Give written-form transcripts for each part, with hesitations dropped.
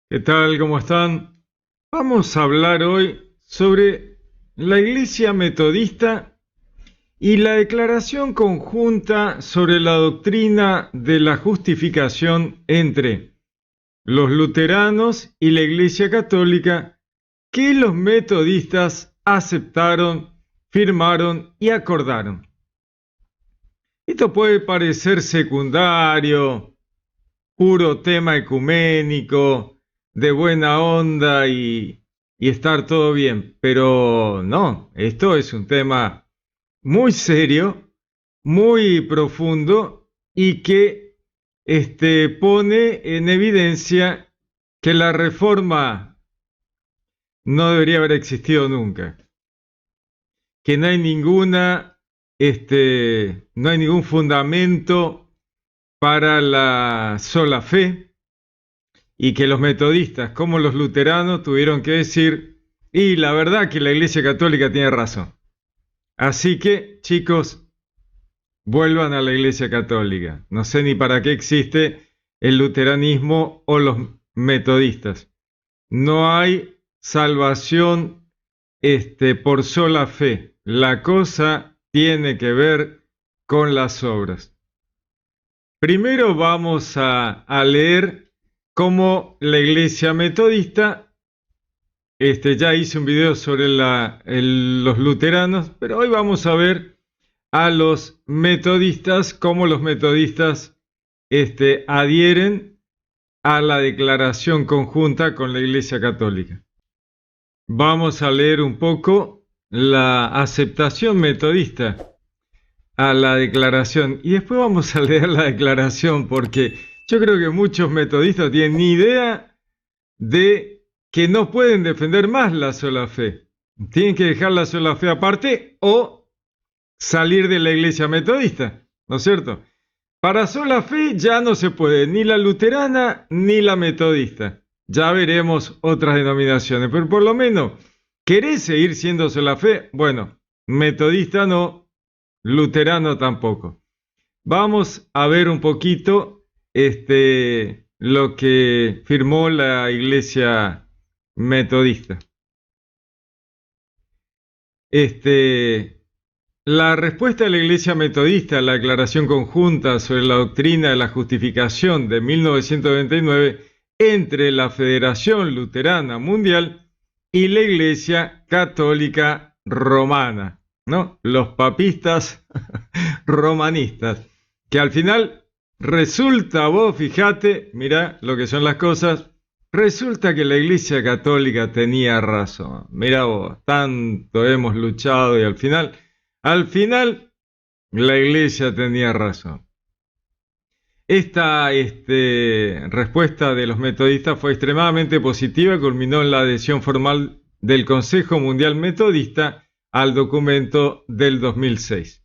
¿Qué tal? ¿Cómo están? Vamos a hablar hoy sobre la Iglesia Metodista y la declaración conjunta sobre la doctrina de la justificación entre los luteranos y la Iglesia Católica que los metodistas aceptaron, firmaron y acordaron. Esto puede parecer secundario, puro tema ecuménico, de buena onda y estar todo bien. Pero no, esto es un tema muy serio, muy profundo y que pone en evidencia que la reforma no debería haber existido nunca, que no hay ningún fundamento para la sola fe, y que los metodistas como los luteranos tuvieron que decir, y la verdad que la Iglesia Católica tiene razón. Así que, chicos, vuelvan a la Iglesia Católica. No sé ni para qué existe el luteranismo o los metodistas. No hay salvación por sola fe. La cosa tiene que ver con las obras. Primero vamos a leer cómo la Iglesia Metodista, ya hice un video sobre los luteranos, pero hoy vamos a ver a los metodistas, cómo los metodistas adhieren a la declaración conjunta con la Iglesia Católica. Vamos a leer un poco la aceptación metodista a la declaración y después vamos a leer la declaración porque yo creo que muchos metodistas tienen ni idea de que no pueden defender más la sola fe. Tienen que dejar la sola fe aparte o salir de la iglesia metodista, ¿no es cierto? Para sola fe ya no se puede ni la luterana ni la metodista. Ya veremos otras denominaciones, pero por lo menos, ¿querés seguir siendo sola fe? Bueno, metodista no, luterano tampoco. Vamos a ver un poquito lo que firmó la Iglesia Metodista. La respuesta de la Iglesia Metodista a la Declaración Conjunta sobre la Doctrina de la Justificación de 1999 entre la Federación Luterana Mundial y la Iglesia Católica Romana, ¿no? Los papistas romanistas, que al final resulta, vos fijate, mirá lo que son las cosas, resulta que la Iglesia Católica tenía razón. Mirá vos, tanto hemos luchado y al final la Iglesia tenía razón. Esta respuesta de los metodistas fue extremadamente positiva y culminó en la adhesión formal del Consejo Mundial Metodista al documento del 2006.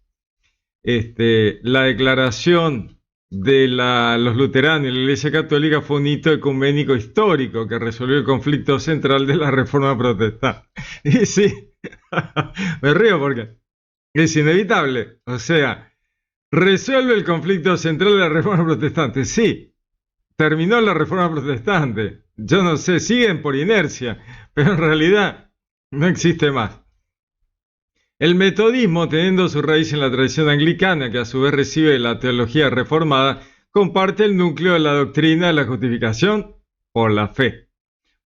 La declaración de los luteranos y la Iglesia Católica fue un hito ecuménico histórico que resolvió el conflicto central de la Reforma Protestante. Y sí, me río porque es inevitable. O sea, resuelve el conflicto central de la Reforma Protestante. Sí, terminó la Reforma Protestante. Yo no sé, siguen por inercia, pero en realidad no existe más. El metodismo, teniendo su raíz en la tradición anglicana, que a su vez recibe la teología reformada, comparte el núcleo de la doctrina de la justificación por la fe.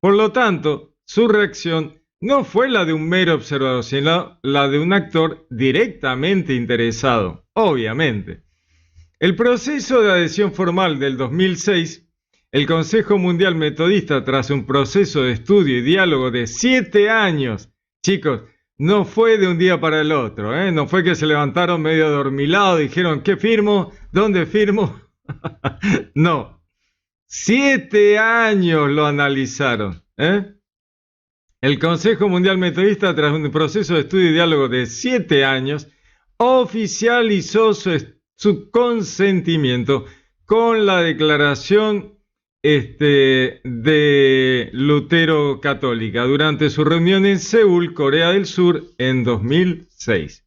Por lo tanto, su reacción no fue la de un mero observador, sino la de un actor directamente interesado, obviamente. El proceso de adhesión formal del 2006, el Consejo Mundial Metodista, tras un proceso de estudio y diálogo de 7 años, chicos, no fue de un día para el otro, ¿eh? No fue que se levantaron medio adormilados, dijeron, ¿qué firmo? ¿Dónde firmo? No, 7 años lo analizaron, ¿eh? El Consejo Mundial Metodista, tras un proceso de estudio y diálogo de 7 años, oficializó su consentimiento con la declaración de Lutero Católica durante su reunión en Seúl, Corea del Sur, en 2006.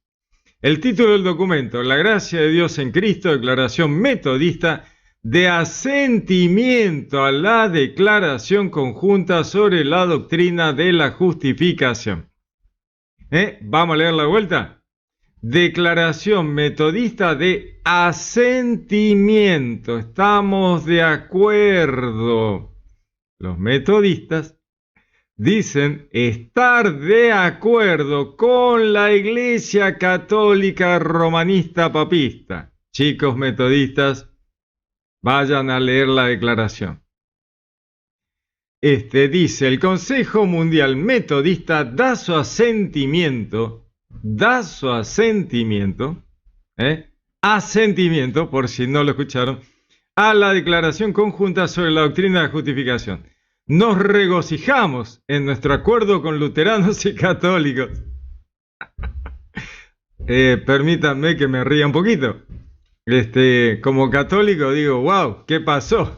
El título del documento, La gracia de Dios en Cristo, Declaración Metodista, de asentimiento a la declaración conjunta sobre la doctrina de la justificación. Vamos a leer la vuelta. Declaración metodista de asentimiento. Estamos de acuerdo. Los metodistas dicen estar de acuerdo con la Iglesia Católica Romanista Papista. Chicos metodistas, vayan a leer la declaración. Dice, el Consejo Mundial Metodista da su asentimiento, asentimiento, por si no lo escucharon, a la declaración conjunta sobre la doctrina de la justificación. Nos regocijamos en nuestro acuerdo con luteranos y católicos. Permítanme que me ría un poquito. Como católico digo, wow, ¿qué pasó?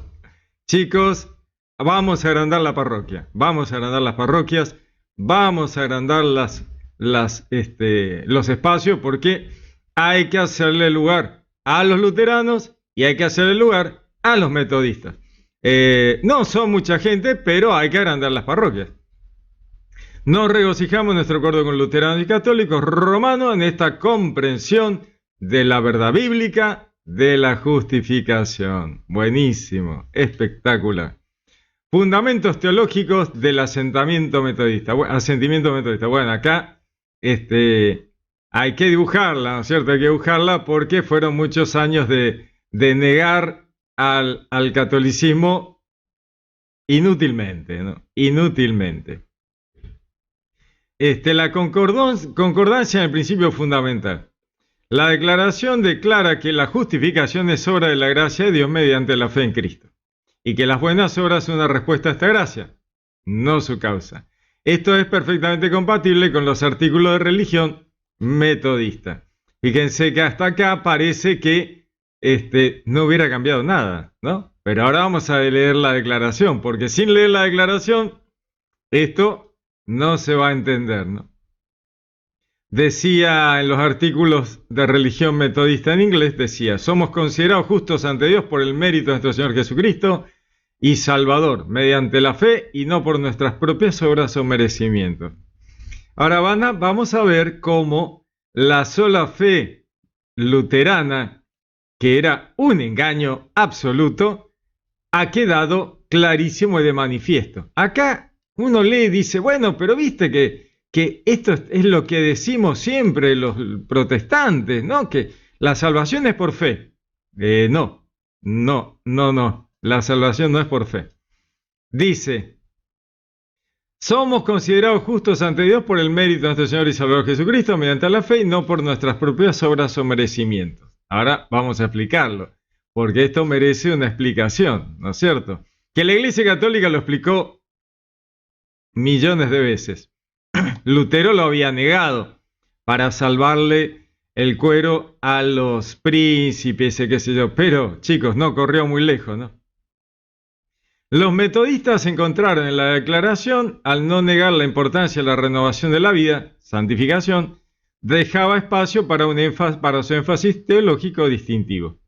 Chicos, vamos a agrandar la parroquia, vamos a agrandar las parroquias, vamos a agrandar los espacios, porque hay que hacerle lugar a los luteranos y hay que hacerle lugar a los metodistas. No son mucha gente, pero hay que agrandar las parroquias. Nos regocijamos en nuestro acuerdo con luteranos y católicos romanos en esta comprensión de la verdad bíblica de la justificación. Buenísimo, espectacular. Fundamentos teológicos del asentimiento metodista. Bueno, acá hay que dibujarla, ¿no es cierto? Hay que dibujarla porque fueron muchos años de negar al catolicismo inútilmente, ¿no? Inútilmente. La concordancia en el principio fundamental. La declaración declara que la justificación es obra de la gracia de Dios mediante la fe en Cristo, y que las buenas obras son una respuesta a esta gracia, no su causa. Esto es perfectamente compatible con los artículos de religión metodista. Fíjense que hasta acá parece que no hubiera cambiado nada, ¿no? Pero ahora vamos a leer la declaración, porque sin leer la declaración, esto no se va a entender, ¿no? Decía en los artículos de religión metodista en inglés, decía, somos considerados justos ante Dios por el mérito de nuestro Señor Jesucristo y Salvador, mediante la fe y no por nuestras propias obras o merecimientos. Ahora vamos a ver cómo la sola fe luterana, que era un engaño absoluto, ha quedado clarísimo y de manifiesto. Acá uno lee y dice, bueno, pero viste que esto es lo que decimos siempre los protestantes, ¿no? Que la salvación es por fe. No, la salvación no es por fe. Dice, somos considerados justos ante Dios por el mérito de nuestro Señor y Salvador Jesucristo mediante la fe y no por nuestras propias obras o merecimientos. Ahora vamos a explicarlo, porque esto merece una explicación, ¿no es cierto? Que la Iglesia Católica lo explicó millones de veces. Lutero lo había negado para salvarle el cuero a los príncipes, qué sé yo, pero chicos, no corrió muy lejos, ¿no? Los metodistas encontraron en la declaración, al no negar la importancia de la renovación de la vida, santificación, dejaba espacio para su énfasis teológico distintivo.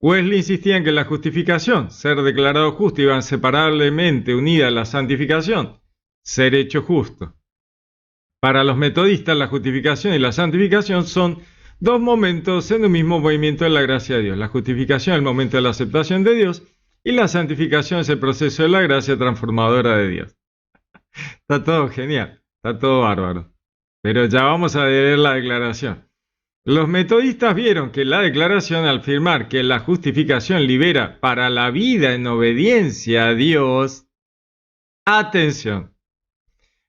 Wesley insistía en que la justificación, ser declarado justo, iba inseparablemente unida a la santificación, ser hecho justo. Para los metodistas, la justificación y la santificación son dos momentos en un mismo movimiento de la gracia de Dios. La justificación es el momento de la aceptación de Dios y la santificación es el proceso de la gracia transformadora de Dios. Está todo genial, está todo bárbaro. Pero ya vamos a leer la declaración. Los metodistas vieron que la declaración, al afirmar que la justificación libera para la vida en obediencia a Dios, atención.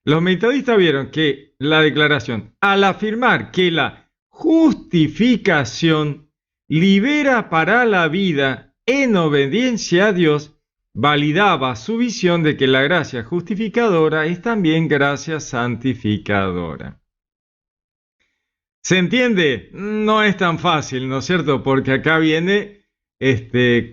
Los metodistas vieron que la declaración, al afirmar que la justificación libera para la vida en obediencia a Dios, validaba su visión de que la gracia justificadora es también gracia santificadora. ¿Se entiende? No es tan fácil, ¿no es cierto? Porque acá viene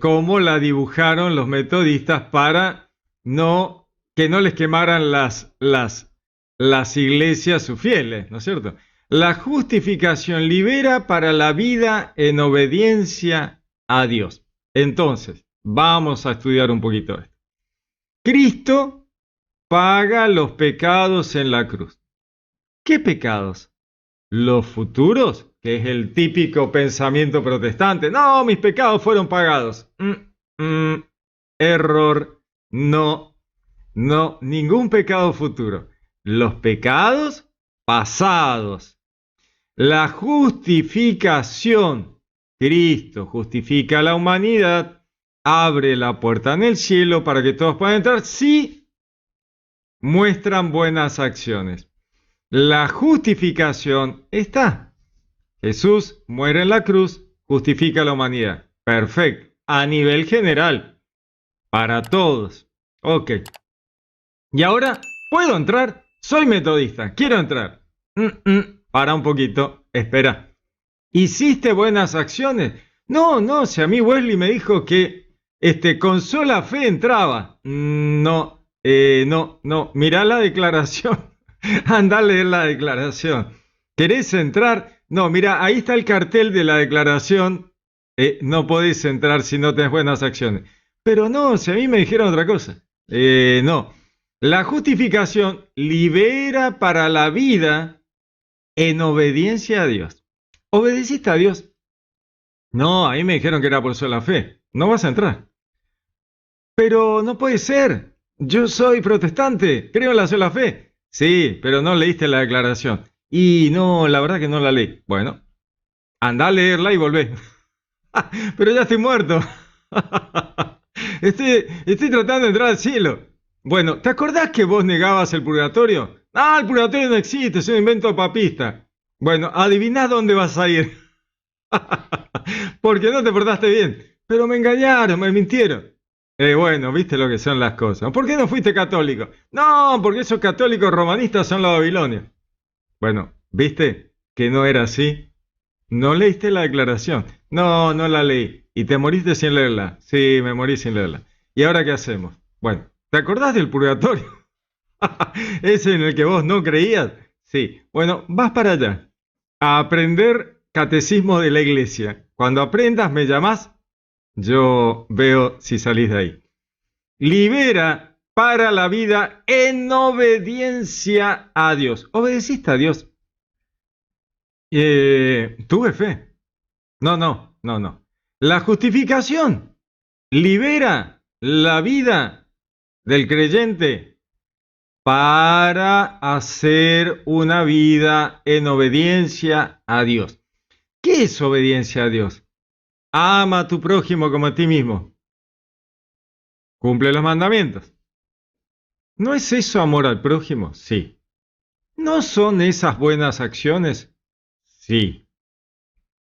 cómo la dibujaron los metodistas para que no les quemaran las iglesias sus fieles, ¿no es cierto? La justificación libera para la vida en obediencia a Dios. Entonces, vamos a estudiar un poquito esto. Cristo paga los pecados en la cruz. ¿Qué pecados? Los futuros, que es el típico pensamiento protestante. No, mis pecados fueron pagados. Error. No, no, ningún pecado futuro. Los pecados pasados. La justificación. Cristo justifica a la humanidad, abre la puerta en el cielo para que todos puedan entrar si muestran buenas acciones. La justificación está. Jesús muere en la cruz, justifica a la humanidad. Perfecto. A nivel general. Para todos. Ok. Y ahora, ¿puedo entrar? Soy metodista. Quiero entrar. Para un poquito. Espera. ¿Hiciste buenas acciones? No, no. Si a mí Wesley me dijo que con sola fe entraba. No. No. Mirá la declaración. Anda a leer la declaración. ¿Querés entrar? No, mira, ahí está el cartel de la declaración. No podés entrar si no tenés buenas acciones. Pero no, si a mí me dijeron otra cosa. No. La justificación libera para la vida en obediencia a Dios. ¿Obedeciste a Dios? No, a mí me dijeron que era por sola fe. No vas a entrar. Pero no puede ser. Yo soy protestante, creo en la sola fe. Sí, pero no leíste la declaración. Y no, la verdad que no la leí. Bueno, anda a leerla y volvé. Pero ya estoy muerto. Estoy tratando de entrar al cielo. Bueno, ¿te acordás que vos negabas el purgatorio? Ah, el purgatorio no existe, es un invento papista. Bueno, adiviná dónde vas a ir. Porque no te portaste bien. Pero me engañaron, me mintieron. Bueno, viste lo que son las cosas. ¿Por qué no fuiste católico? No, porque esos católicos romanistas son la Babilonia. Bueno, ¿viste que no era así? ¿No leíste la declaración? No, no la leí. ¿Y te moriste sin leerla? Sí, me morí sin leerla. ¿Y ahora qué hacemos? Bueno, ¿te acordás del purgatorio? ¿Ese en el que vos no creías? Sí. Bueno, vas para allá a aprender catecismo de la iglesia. Cuando aprendas, me llamás. Yo veo si salís de ahí. Libera para la vida en obediencia a Dios. ¿Obedeciste a Dios? Tuve fe. No. La justificación libera la vida del creyente para hacer una vida en obediencia a Dios. ¿Qué es obediencia a Dios? Ama a tu prójimo como a ti mismo. Cumple los mandamientos. ¿No es eso amor al prójimo? Sí. ¿No son esas buenas acciones? Sí.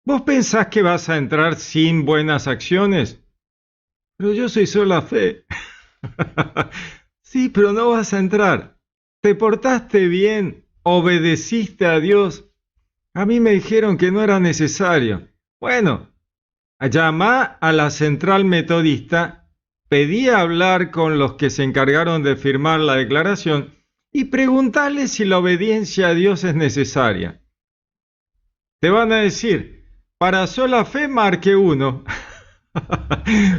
¿Vos pensás que vas a entrar sin buenas acciones? Pero yo soy sola fe. Sí, pero no vas a entrar. Te portaste bien, obedeciste a Dios. A mí me dijeron que no era necesario. Bueno, llamá a la central metodista, pedí hablar con los que se encargaron de firmar la declaración y preguntarles si la obediencia a Dios es necesaria. Te van a decir, para sola fe marque 1,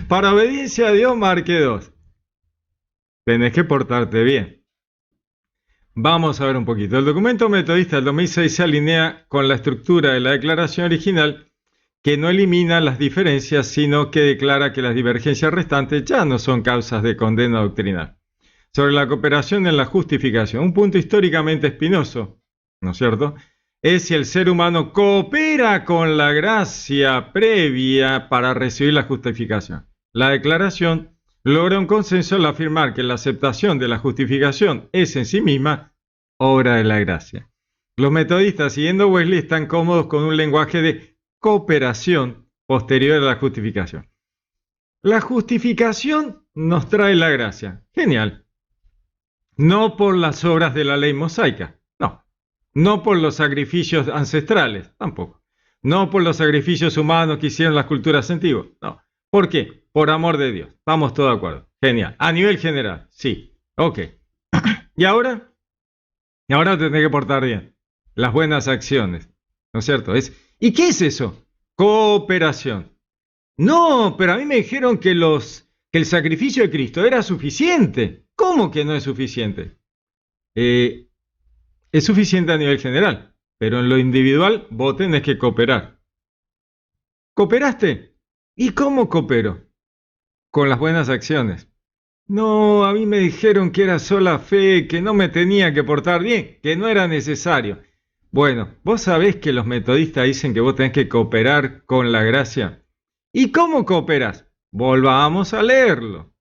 para obediencia a Dios marque 2. Tenés que portarte bien. Vamos a ver un poquito. El documento metodista del 2006 se alinea con la estructura de la declaración original, que no elimina las diferencias, sino que declara que las divergencias restantes ya no son causas de condena doctrinal. Sobre la cooperación en la justificación, un punto históricamente espinoso, ¿no es cierto?, es si el ser humano coopera con la gracia previa para recibir la justificación. La declaración logra un consenso al afirmar que la aceptación de la justificación es en sí misma obra de la gracia. Los metodistas, siguiendo Wesley, están cómodos con un lenguaje de cooperación posterior a la justificación. La justificación nos trae la gracia. Genial. No por las obras de la ley mosaica. No por los sacrificios ancestrales, tampoco. No por los sacrificios humanos que hicieron las culturas antiguas, no. ¿Por qué? Por amor de Dios. Estamos todos de acuerdo. Genial. A nivel general, sí. Ok. ¿Y ahora? Y ahora te tenés que portar bien. Las buenas acciones. ¿No es cierto? ¿Y qué es eso? Cooperación. No, pero a mí me dijeron que el sacrificio de Cristo era suficiente. ¿Cómo que no es suficiente? Eh, es suficiente a nivel general, pero en lo individual vos tenés que cooperar. ¿Cooperaste? ¿Y cómo coopero? Con las buenas acciones. No, a mí me dijeron que era sola fe, que no me tenía que portar bien, que no era necesario. Bueno, vos sabés que los metodistas dicen que vos tenés que cooperar con la gracia. ¿Y cómo cooperás? Volvamos a leerlo.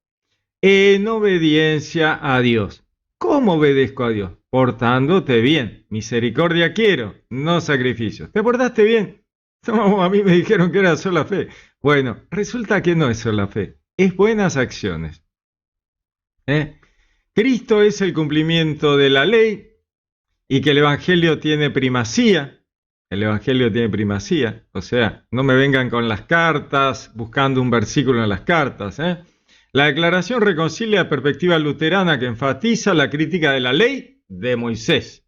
En obediencia a Dios. ¿Cómo obedezco a Dios? Portándote bien. Misericordia quiero, no sacrificios. ¿Te portaste bien? No, a mí me dijeron que era sola fe. Bueno, resulta que no es sola fe, es buenas acciones. ¿Eh? Cristo es el cumplimiento de la ley y que el Evangelio tiene primacía. El Evangelio tiene primacía. O sea, no me vengan con las cartas, buscando un versículo en las cartas. La declaración reconcilia la perspectiva luterana que enfatiza la crítica de la ley de Moisés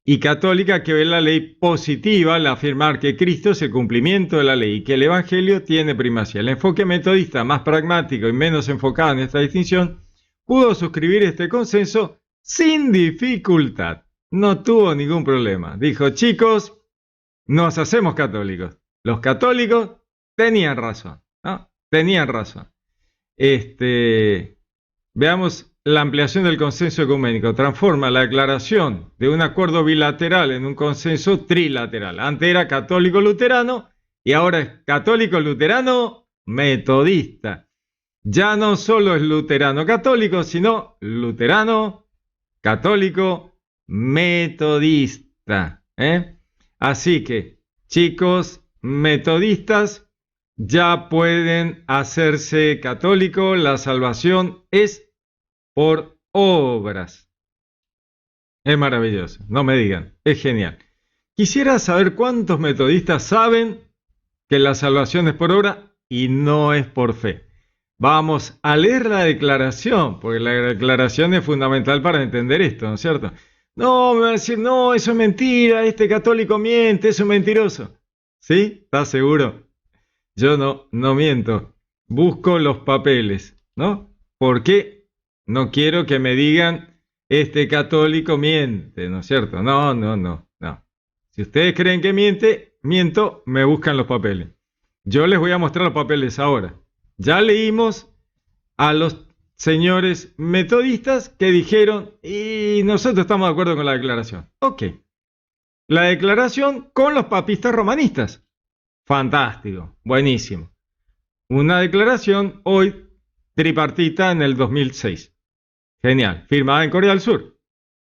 y católica que ve la ley positiva al afirmar que Cristo es el cumplimiento de la ley y que el Evangelio tiene primacía. El enfoque metodista, más pragmático y menos enfocado en esta distinción, pudo suscribir este consenso sin dificultad. No tuvo ningún problema. Dijo, chicos, nos hacemos católicos. Los católicos tenían razón, ¿no? Tenían razón. Veamos la ampliación del consenso ecuménico. Transforma la declaración de un acuerdo bilateral en un consenso trilateral. Antes era católico-luterano y ahora es católico-luterano-metodista. Ya no solo es luterano-católico, sino luterano-católico-metodista. Así que, chicos metodistas, ya pueden hacerse católicos. La salvación es por obras. Es maravilloso, no me digan, es genial. Quisiera saber cuántos metodistas saben que la salvación es por obra y no es por fe. Vamos a leer la declaración, porque la declaración es fundamental para entender esto, ¿no es cierto? No, me va a decir, no, eso es mentira, este católico miente, es un mentiroso. ¿Sí? ¿Estás seguro? Yo no miento. Busco los papeles, ¿no? ¿Por qué? No quiero que me digan, este católico miente, ¿no es cierto? No. Si ustedes creen que miento, me buscan los papeles. Yo les voy a mostrar los papeles ahora. Ya leímos a los señores metodistas que dijeron, y nosotros estamos de acuerdo con la declaración. Ok. La declaración con los papistas romanistas. Fantástico, buenísimo. Una declaración hoy tripartita en el 2006. Genial, firmada en Corea del Sur.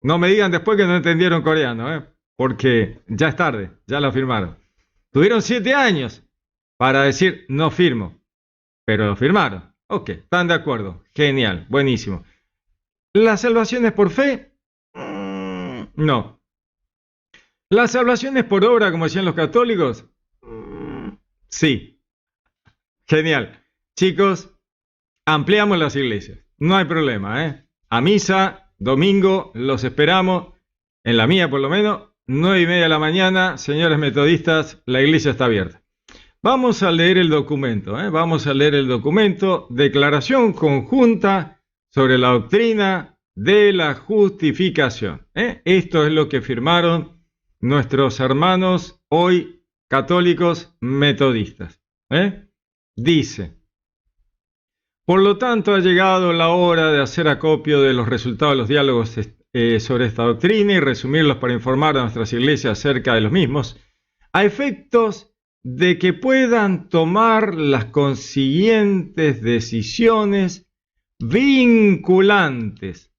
No me digan después que no entendieron coreano, porque ya es tarde, ya la firmaron. Tuvieron 7 años para decir no firmo, pero lo firmaron. Ok, están de acuerdo, genial, buenísimo. ¿La salvación es por fe? No. ¿La salvación es por obra, como decían los católicos? Sí. Genial. Chicos, ampliamos las iglesias. No hay problema, A misa, domingo, los esperamos. En la mía, por lo menos, 9:30 de la mañana. Señores metodistas, la iglesia está abierta. Vamos a leer el documento, Vamos a leer el documento. Declaración conjunta sobre la doctrina de la justificación. Esto es lo que firmaron nuestros hermanos hoy católicos metodistas. Dice, por lo tanto ha llegado la hora de hacer acopio de los resultados de los diálogos sobre esta doctrina y resumirlos para informar a nuestras iglesias acerca de los mismos, a efectos de que puedan tomar las consiguientes decisiones vinculantes.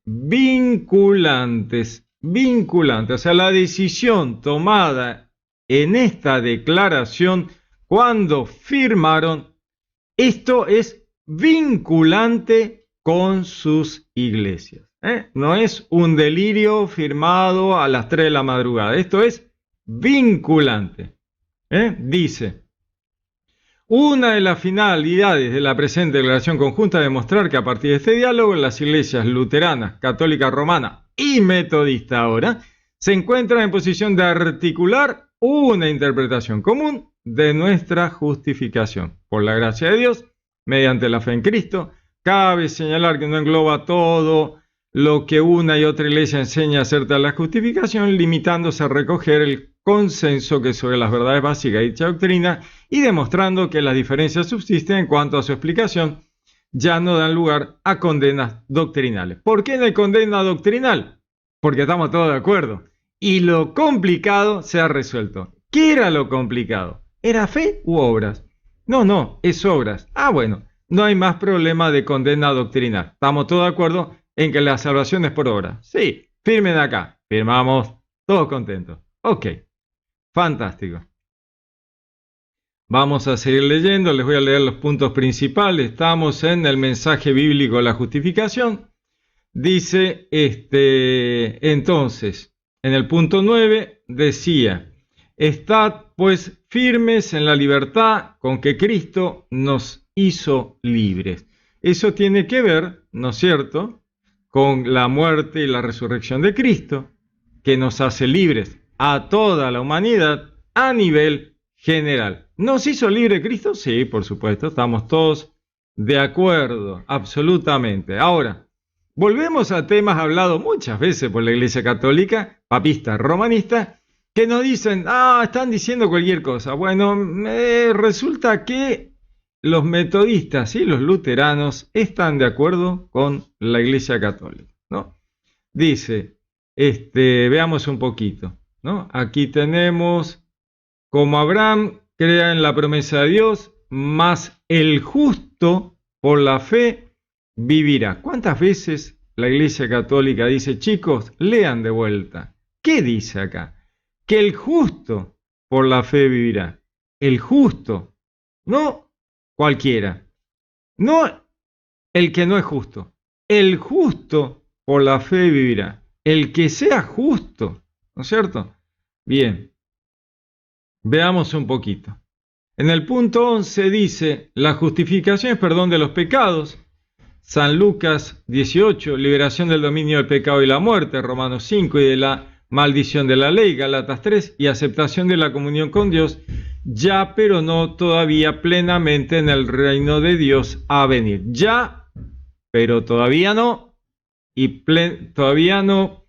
Vinculantes. O sea, la decisión tomada en esta declaración cuando firmaron, esto es vinculante con sus iglesias. No es un delirio firmado a las 3 de la madrugada. Esto es vinculante. Dice, una de las finalidades de la presente declaración conjunta es demostrar que a partir de este diálogo las iglesias luteranas, católica romana y metodista ahora se encuentran en posición de articular una interpretación común de nuestra justificación. Por la gracia de Dios, mediante la fe en Cristo, cabe señalar que no engloba todo lo que una y otra iglesia enseña acerca de la justificación, limitándose a recoger el consenso que sobre las verdades básicas de dicha doctrina y demostrando que las diferencias subsisten en cuanto a su explicación, ya no dan lugar a condenas doctrinales. ¿Por qué no hay condena doctrinal? Porque estamos todos de acuerdo. Y lo complicado se ha resuelto. ¿Qué era lo complicado? ¿Era fe u obras? No, es obras. Bueno, no hay más problema de condena doctrinal. Estamos todos de acuerdo en que la salvación es por obra. Sí, firmen acá. Firmamos, todos contentos. Ok, fantástico. Vamos a seguir leyendo, les voy a leer los puntos principales. Estamos en el mensaje bíblico de la justificación. Dice, entonces, en el punto 9 decía, estad pues firmes en la libertad con que Cristo nos hizo libres. Eso tiene que ver, ¿no es cierto?, con la muerte y la resurrección de Cristo, que nos hace libres a toda la humanidad a nivel general. ¿Nos hizo libre Cristo? Sí, por supuesto, estamos todos de acuerdo, absolutamente. Ahora, volvemos a temas hablados muchas veces por la Iglesia Católica, papista, romanista, que nos dicen, están diciendo cualquier cosa. Bueno, resulta que los metodistas y los luteranos están de acuerdo con la Iglesia Católica, ¿no? Dice, veamos un poquito, ¿no? Aquí tenemos, como Abraham crea en la promesa de Dios, mas el justo por la fe vivirá. ¿Cuántas veces la Iglesia Católica dice, chicos, lean de vuelta? ¿Qué dice acá? Que el justo por la fe vivirá. El justo, no cualquiera, no el que no es justo. El justo por la fe vivirá. El que sea justo, ¿no es cierto? Bien, veamos un poquito. En el punto 11 dice, la justificación es perdón de los pecados. San Lucas 18, liberación del dominio del pecado y la muerte. Romanos 5, y de la maldición de la ley. Gálatas 3, y aceptación de la comunión con Dios, ya pero no todavía plenamente en el reino de Dios a venir. Ya, pero todavía no, y todavía no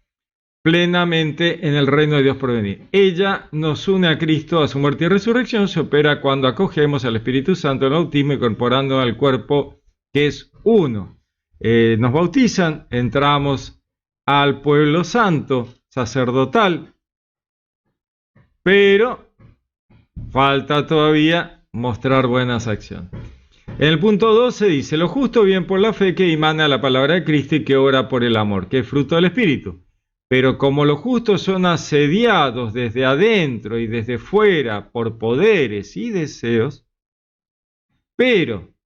plenamente en el reino de Dios por venir. Ella nos une a Cristo, a su muerte y resurrección, se opera cuando acogemos al Espíritu Santo en el bautismo, incorporando al cuerpo que es uno. Nos bautizan, entramos al pueblo santo, sacerdotal, pero falta todavía mostrar buenas acciones. En el punto 12 dice, lo justo bien por la fe que emana la palabra de Cristo y que obra por el amor, que es fruto del Espíritu. Pero como los justos son asediados desde adentro y desde fuera por poderes y deseos,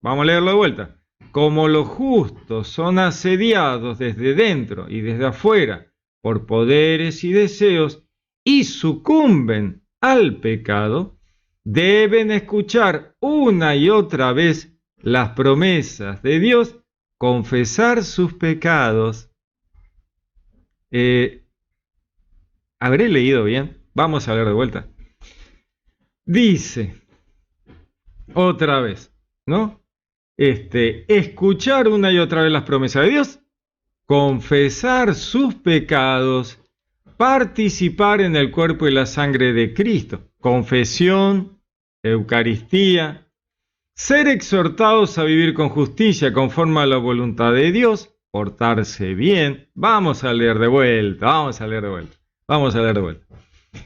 vamos a leerlo de vuelta, como los justos son asediados desde dentro y desde afuera por poderes y deseos y sucumben al pecado, deben escuchar una y otra vez las promesas de Dios, confesar sus pecados. ¿Habré leído bien? Vamos a leer de vuelta. Dice, otra vez, ¿no? Escuchar una y otra vez las promesas de Dios, confesar sus pecados, participar en el cuerpo y la sangre de Cristo, confesión, Eucaristía, ser exhortados a vivir con justicia conforme a la voluntad de Dios, portarse bien. Vamos a leer de vuelta.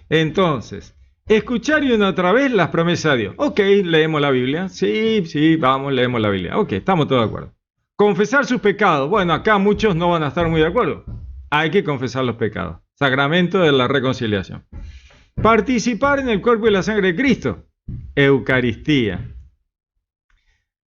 Entonces, escuchar y una otra vez las promesas de Dios. Ok, leemos la Biblia. Sí, leemos la Biblia. Ok, estamos todos de acuerdo. Confesar sus pecados. Bueno, acá muchos no van a estar muy de acuerdo. Hay que confesar los pecados. Sacramento de la reconciliación. Participar en el cuerpo y la sangre de Cristo. Eucaristía.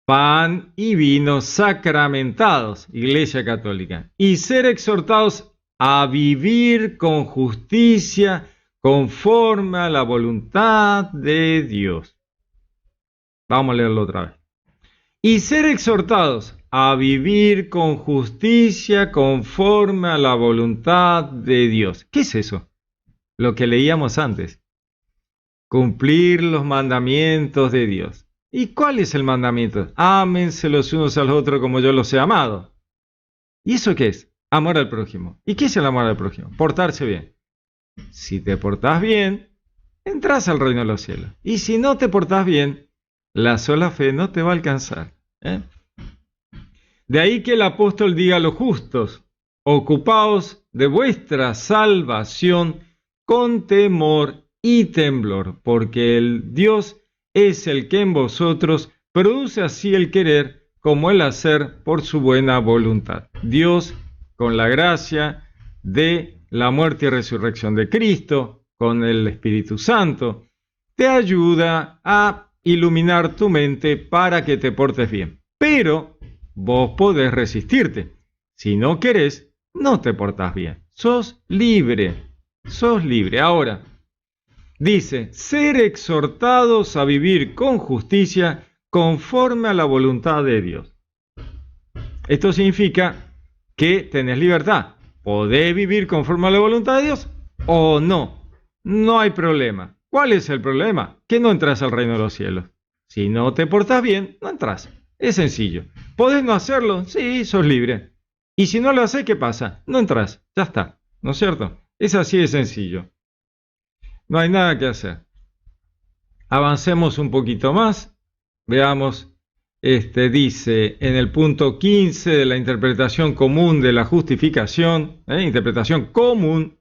Pan y vino sacramentados, Iglesia Católica, y ser exhortados a vivir con justicia conforme a la voluntad de Dios. Vamos a leerlo otra vez. Y ser exhortados a vivir con justicia conforme a la voluntad de Dios. ¿Qué es eso? Lo que leíamos antes. cumplir los mandamientos de Dios. ¿Y cuál es el mandamiento? Ámense los unos a los otros como yo los he amado. ¿Y eso qué es? Amor al prójimo. ¿Y qué es el amor al prójimo? Portarse bien. Si te portás bien, entras al reino de los cielos. Y si no te portás bien, la sola fe no te va a alcanzar. De ahí que el apóstol diga a los justos: ocupaos de vuestra salvación con temor y temblor, porque el Dios es el que en vosotros produce así el querer como el hacer por su buena voluntad. Dios, con la gracia de la muerte y resurrección de Cristo, con el Espíritu Santo, te ayuda a iluminar tu mente para que te portes bien. Pero vos podés resistirte. Si no querés, no te portás bien. Sos libre. Sos libre. Ahora, dice, ser exhortados a vivir con justicia conforme a la voluntad de Dios. Esto significa que tenés libertad. ¿Podés vivir conforme a la voluntad de Dios o no? No hay problema. ¿Cuál es el problema? Que no entras al reino de los cielos. Si no te portás bien, no entras. Es sencillo. ¿Podés no hacerlo? Sí, sos libre. Y si no lo haces, ¿qué pasa? No entras. Ya está. ¿No es cierto? Es así de sencillo. No hay nada que hacer. Avancemos un poquito más. Veamos. Dice en el punto 15 de la interpretación común de la justificación. Interpretación común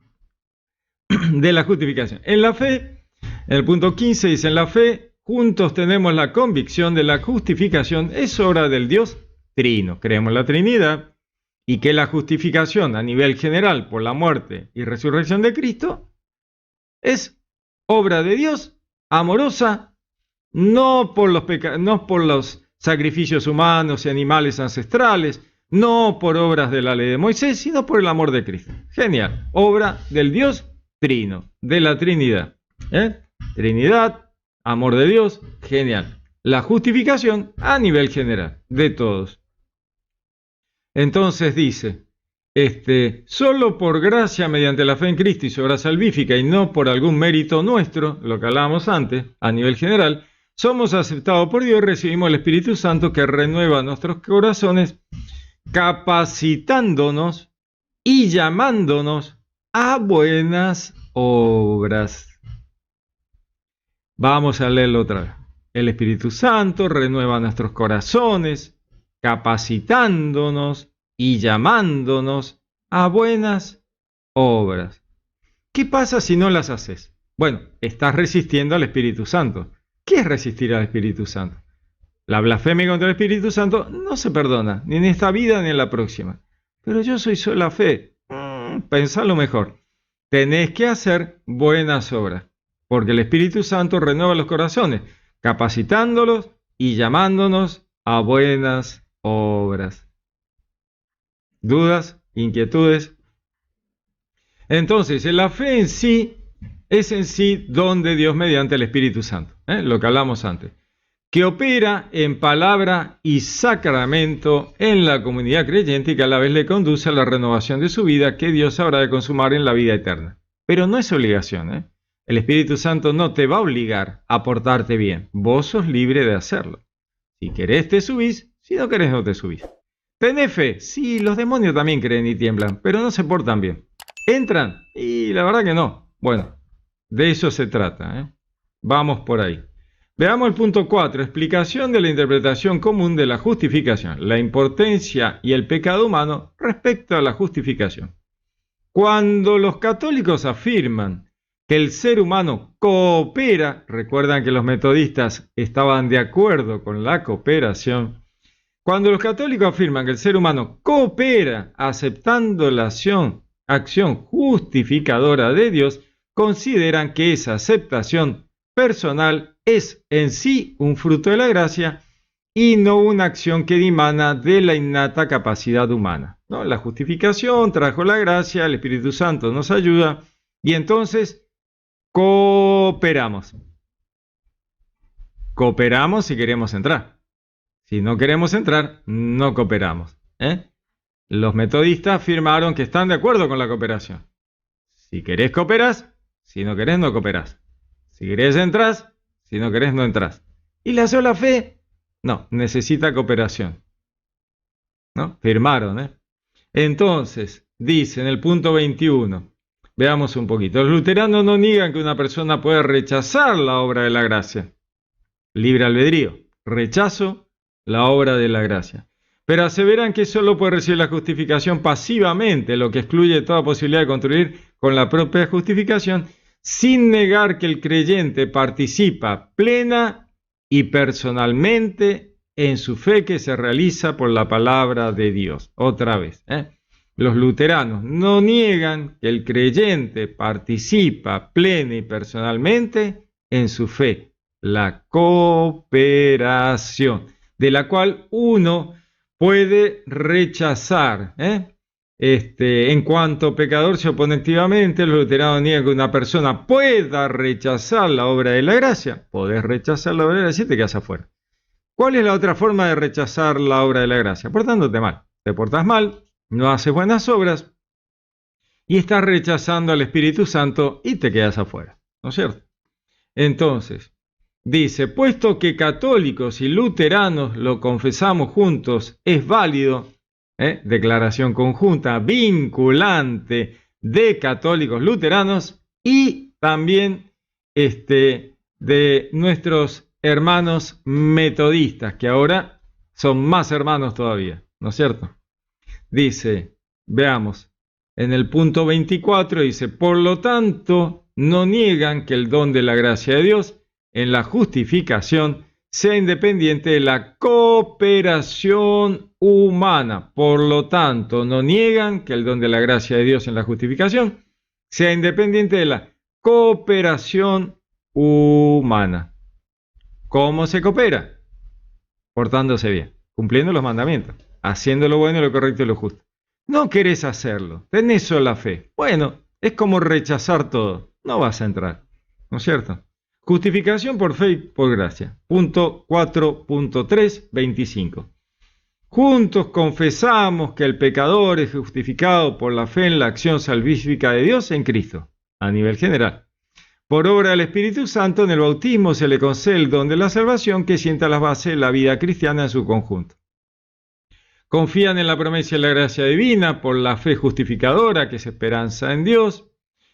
de la justificación. En la fe, en el punto 15 dice: en la fe, juntos tenemos la convicción de la justificación es obra del Dios Trino. Creemos en la Trinidad y que la justificación a nivel general por la muerte y resurrección de Cristo es obra de Dios amorosa, no por los sacrificios humanos y animales ancestrales, no por obras de la ley de Moisés, sino por el amor de Cristo. Genial. Obra del Dios Trino, de la Trinidad. Trinidad, amor de Dios, genial. La justificación a nivel general, de todos. Entonces dice, solo por gracia mediante la fe en Cristo y su obra salvífica y no por algún mérito nuestro, lo que hablábamos antes, a nivel general, somos aceptados por Dios y recibimos el Espíritu Santo que renueva nuestros corazones, capacitándonos y llamándonos a buenas obras. Vamos a leerlo otra vez. El Espíritu Santo renueva nuestros corazones, capacitándonos y llamándonos a buenas obras. ¿Qué pasa si no las haces? Bueno, estás resistiendo al Espíritu Santo. ¿Qué es resistir al Espíritu Santo? La blasfemia contra el Espíritu Santo no se perdona, ni en esta vida ni en la próxima. Pero yo soy sola fe. Pensalo mejor. Tenés que hacer buenas obras, porque el Espíritu Santo renueva los corazones, capacitándolos y llamándonos a buenas obras. ¿Dudas? ¿Inquietudes? Entonces, la fe en sí es en sí don de Dios mediante el Espíritu Santo, lo que hablamos antes, que opera en palabra y sacramento en la comunidad creyente y que a la vez le conduce a la renovación de su vida que Dios habrá de consumar en la vida eterna. Pero no es obligación, El Espíritu Santo no te va a obligar a portarte bien. Vos sos libre de hacerlo. Si querés te subís, si no querés no te subís. ¿Tenés fe? Sí, los demonios también creen y tiemblan, pero no se portan bien. ¿Entran? Y la verdad que no. Bueno, de eso se trata, Vamos por ahí. Veamos el punto 4, explicación de la interpretación común de la justificación, la impotencia y el pecado humano respecto a la justificación. Cuando los católicos afirman que el ser humano coopera, recuerdan que los metodistas estaban de acuerdo con la cooperación, cuando los católicos afirman que el ser humano coopera aceptando la acción justificadora de Dios, consideran que esa aceptación personal es en sí un fruto de la gracia y no una acción que dimana de la innata capacidad humana, ¿no? La justificación trajo la gracia, el Espíritu Santo nos ayuda y entonces cooperamos. Cooperamos si queremos entrar. Si no queremos entrar, no cooperamos. Los metodistas afirmaron que están de acuerdo con la cooperación. Si querés, cooperás. Si no querés, no cooperás. Si querés entrás, si no querés no entrás. Y la sola fe, no, necesita cooperación. ¿No? Firmaron, ¿eh? Entonces, dice en el punto 21, veamos un poquito, los luteranos no niegan que una persona puede rechazar la obra de la gracia. Libre albedrío, rechazo la obra de la gracia. Pero aseveran que solo puede recibir la justificación pasivamente, lo que excluye toda posibilidad de construir con la propia justificación, sin negar que el creyente participa plena y personalmente en su fe que se realiza por la palabra de Dios. Otra vez, los luteranos no niegan que el creyente participa plena y personalmente en su fe, la cooperación, de la cual uno puede rechazar. En cuanto pecador se opone activamente, los luteranos niegan que una persona pueda rechazar la obra de la gracia. Podés rechazar la obra de la gracia y te quedas afuera. ¿Cuál es la otra forma de rechazar la obra de la gracia? Portándote mal. Te portas mal, no haces buenas obras y estás rechazando al Espíritu Santo y te quedas afuera. ¿No es cierto? Entonces, dice, puesto que católicos y luteranos lo confesamos juntos, es válido, declaración conjunta, vinculante de católicos luteranos y también de nuestros hermanos metodistas, que ahora son más hermanos todavía, ¿no es cierto? Dice, veamos, en el punto 24 dice, por lo tanto, no niegan que el don de la gracia de Dios en la justificación sea independiente de la cooperación humana. Por lo tanto, no niegan que el don de la gracia de Dios en la justificación sea independiente de la cooperación humana. ¿Cómo se coopera? Portándose bien, cumpliendo los mandamientos, haciendo lo bueno, lo correcto y lo justo. No querés hacerlo, tenés sola fe. Bueno, es como rechazar todo, no vas a entrar, ¿no es cierto? Justificación por fe y por gracia. Punto 4.3.25. Juntos confesamos que el pecador es justificado por la fe en la acción salvífica de Dios en Cristo, a nivel general. Por obra del Espíritu Santo, en el bautismo se le concede el don de la salvación que sienta las bases de la vida cristiana en su conjunto. Confían en la promesa de la gracia divina por la fe justificadora, que es esperanza en Dios,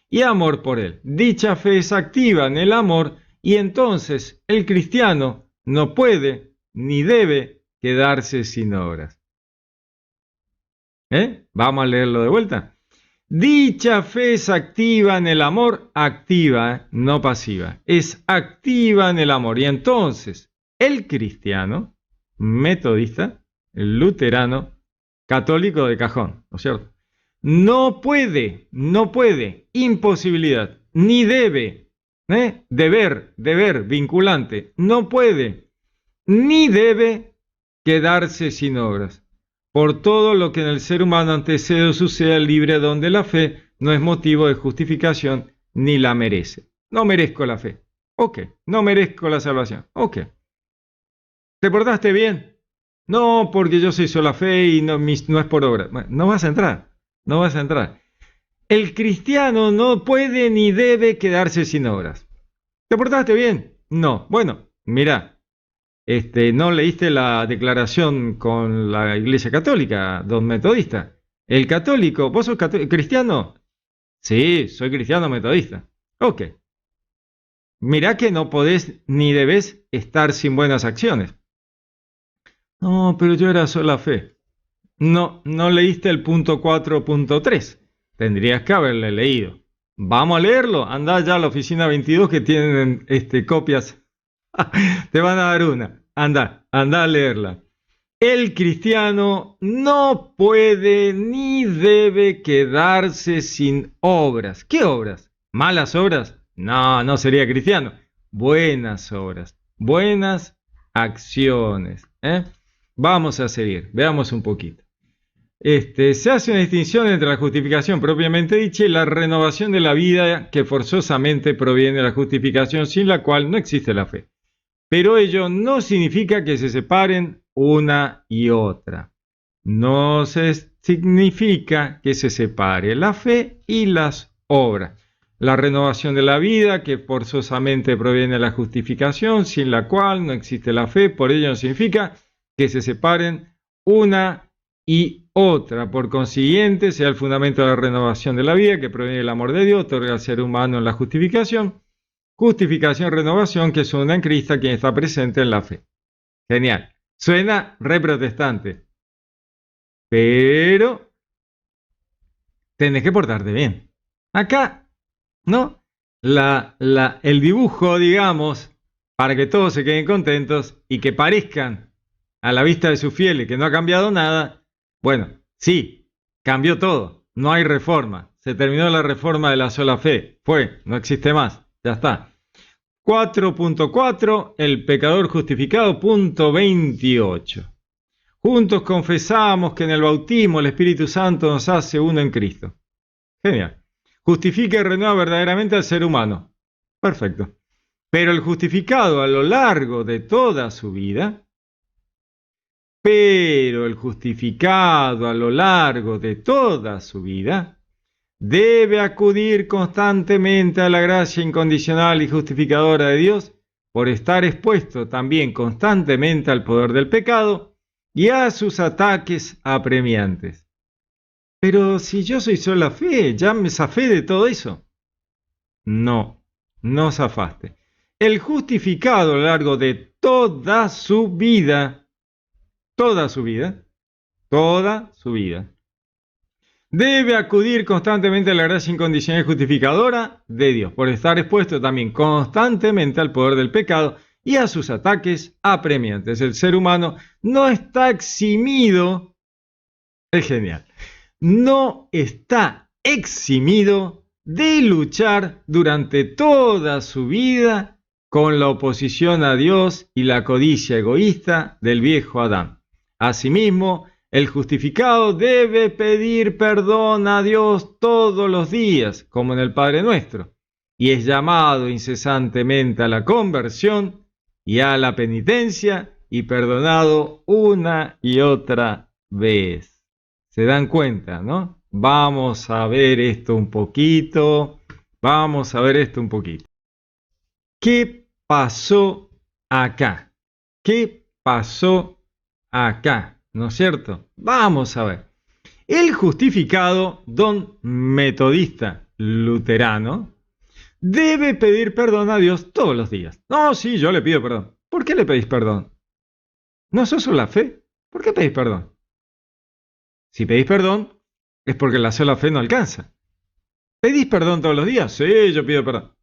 y amor por Él. Dicha fe es activa en el amor y entonces el cristiano no puede ni debe quedarse sin obras. Vamos a leerlo de vuelta. Dicha fe es activa en el amor, activa, no pasiva. Es activa en el amor y entonces el cristiano, metodista, el luterano, católico de cajón, ¿no es cierto? No puede, imposibilidad, ni debe, deber, vinculante, no puede, ni debe quedarse sin obras. Por todo lo que en el ser humano antecede o suceda, el libre don de la fe no es motivo de justificación ni la merece. No merezco la fe. Ok. No merezco la salvación. Ok. ¿Te portaste bien? No, porque yo soy sola fe y no es por obra. Bueno, no vas a entrar. No vas a entrar. El cristiano no puede ni debe quedarse sin obras. ¿Te portaste bien? No. Bueno, mira. ¿No leíste la declaración con la Iglesia Católica, don Metodista? El católico, ¿vos sos cristiano? Sí, soy cristiano metodista. Ok. Mirá que no podés ni debés estar sin buenas acciones. No, pero yo era sola fe. No leíste el punto 4.3. Tendrías que haberle leído. Vamos a leerlo. Andá ya a la oficina 22 que tienen copias. Te van a dar una. Anda a leerla. El cristiano no puede ni debe quedarse sin obras. ¿Qué obras? ¿Malas obras? No sería cristiano. Buenas obras, buenas acciones. Vamos a seguir, veamos un poquito. Se hace una distinción entre la justificación propiamente dicha y la renovación de la vida que forzosamente proviene de la justificación, sin la cual no existe la fe. Pero ello no significa que se separen una y otra. No significa que se separe la fe y las obras. la renovación de la vida, que forzosamente proviene de la justificación, sin la cual no existe la fe. Por ello no significa que se separen una y otra. Por consiguiente, sea el fundamento de la renovación de la vida, que proviene del amor de Dios, otorga al ser humano en la justificación. Justificación, renovación, que son una en Cristo quien está presente en la fe. Genial. Suena re protestante. Pero tenés que portarte bien. Acá, ¿no? El dibujo, digamos, para que todos se queden contentos y que parezcan a la vista de sus fieles que no ha cambiado nada. Bueno, sí, cambió todo. No hay reforma. Se terminó la reforma de la sola fe. No existe más. Ya está. 4.4, el pecador justificado, punto 28. Juntos confesamos que en el bautismo el Espíritu Santo nos hace uno en Cristo. Genial. Justifica y renueva verdaderamente al ser humano. Perfecto. Pero el justificado a lo largo de toda su vida, debe acudir constantemente a la gracia incondicional y justificadora de Dios por estar expuesto también constantemente al poder del pecado y a sus ataques apremiantes. Pero si yo soy sola fe, ya me zafé de todo eso. No, no zafaste. El justificado a lo largo de toda su vida, debe acudir constantemente a la gracia incondicional y justificadora de Dios, por estar expuesto también constantemente al poder del pecado y a sus ataques apremiantes. El ser humano no está eximido, es genial, no está eximido de luchar durante toda su vida con la oposición a Dios y la codicia egoísta del viejo Adán. Asimismo, el justificado debe pedir perdón a Dios todos los días, como en el Padre Nuestro, y es llamado incesantemente a la conversión y a la penitencia y perdonado una y otra vez. ¿Se dan cuenta, no? Vamos a ver esto un poquito. ¿Qué pasó acá? ¿No es cierto? Vamos a ver. El justificado, don metodista luterano, debe pedir perdón a Dios todos los días. No, sí, yo le pido perdón. ¿Por qué le pedís perdón? ¿No sos sola fe? ¿Por qué pedís perdón? Si pedís perdón, es porque la sola fe no alcanza. ¿Pedís perdón todos los días? Sí, yo pido perdón.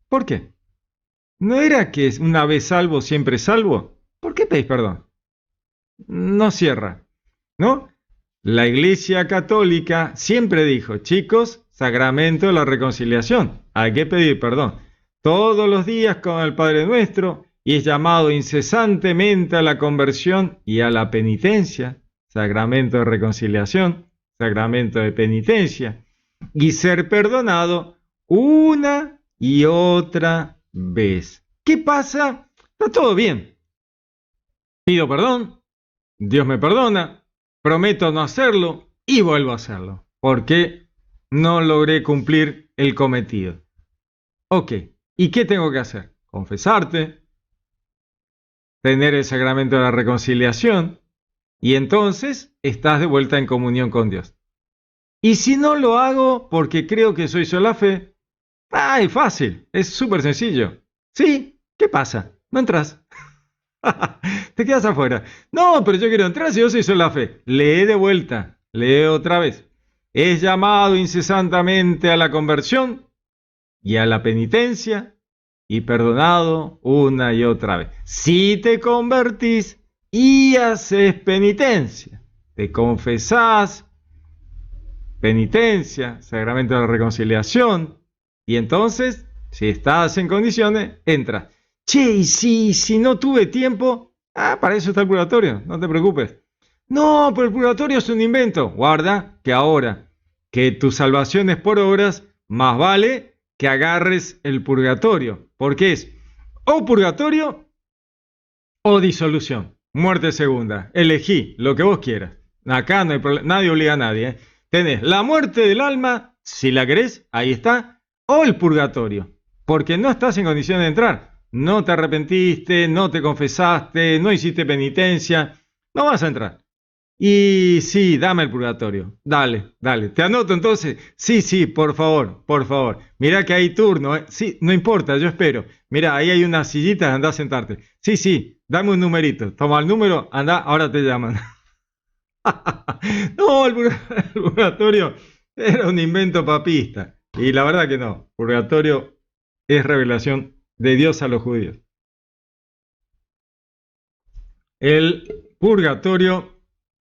¿Por qué? ¿No era que una vez salvo, siempre salvo? ¿Por qué pedís perdón? No cierra, ¿no? La Iglesia Católica siempre dijo, chicos, sacramento de la reconciliación, hay que pedir perdón todos los días con el Padre Nuestro y es llamado incesantemente a la conversión y a la penitencia, sacramento de reconciliación, sacramento de penitencia, y ser perdonado una y otra vez. ¿Qué pasa? Está todo bien. Pido perdón. Dios me perdona, prometo no hacerlo y vuelvo a hacerlo, porque no logré cumplir el cometido. Ok, ¿y qué tengo que hacer? Confesarte, tener el sacramento de la reconciliación, y entonces estás de vuelta en comunión con Dios. Y si no lo hago porque creo que soy sola fe, es fácil, es súper sencillo. ¿Sí? ¿Qué pasa? No entras. Te quedas afuera. No, pero yo quiero entrar si yo soy sola fe. Lee de vuelta, lee otra vez. Es llamado incesantemente a la conversión y a la penitencia y perdonado una y otra vez. Si te convertís y haces penitencia, te confesás, penitencia, sacramento de la reconciliación, y entonces, si estás en condiciones, entras. Che, y si no tuve tiempo, para eso está el purgatorio, no te preocupes. No, pero el purgatorio es un invento. Guarda que ahora que tu salvación es por obras, más vale que agarres el purgatorio, porque es o purgatorio o disolución, muerte segunda. Elegí lo que vos quieras. Acá no hay problema, nadie obliga a nadie. Tenés la muerte del alma, si la querés, ahí está, o el purgatorio, porque no estás en condición de entrar. No te arrepentiste, no te confesaste, no hiciste penitencia, no vas a entrar. Y sí, dame el purgatorio. Dale, dale. Te anoto entonces. Sí, sí, por favor, por favor. Mirá que hay turno, ¿eh? Sí, no importa, yo espero. Mirá, ahí hay unas sillitas, andá a sentarte. Sí, sí, dame un numerito. Toma el número, andá, ahora te llaman. No, el purgatorio era un invento papista. Y la verdad que no. Purgatorio es revelación de Dios a los judíos. El purgatorio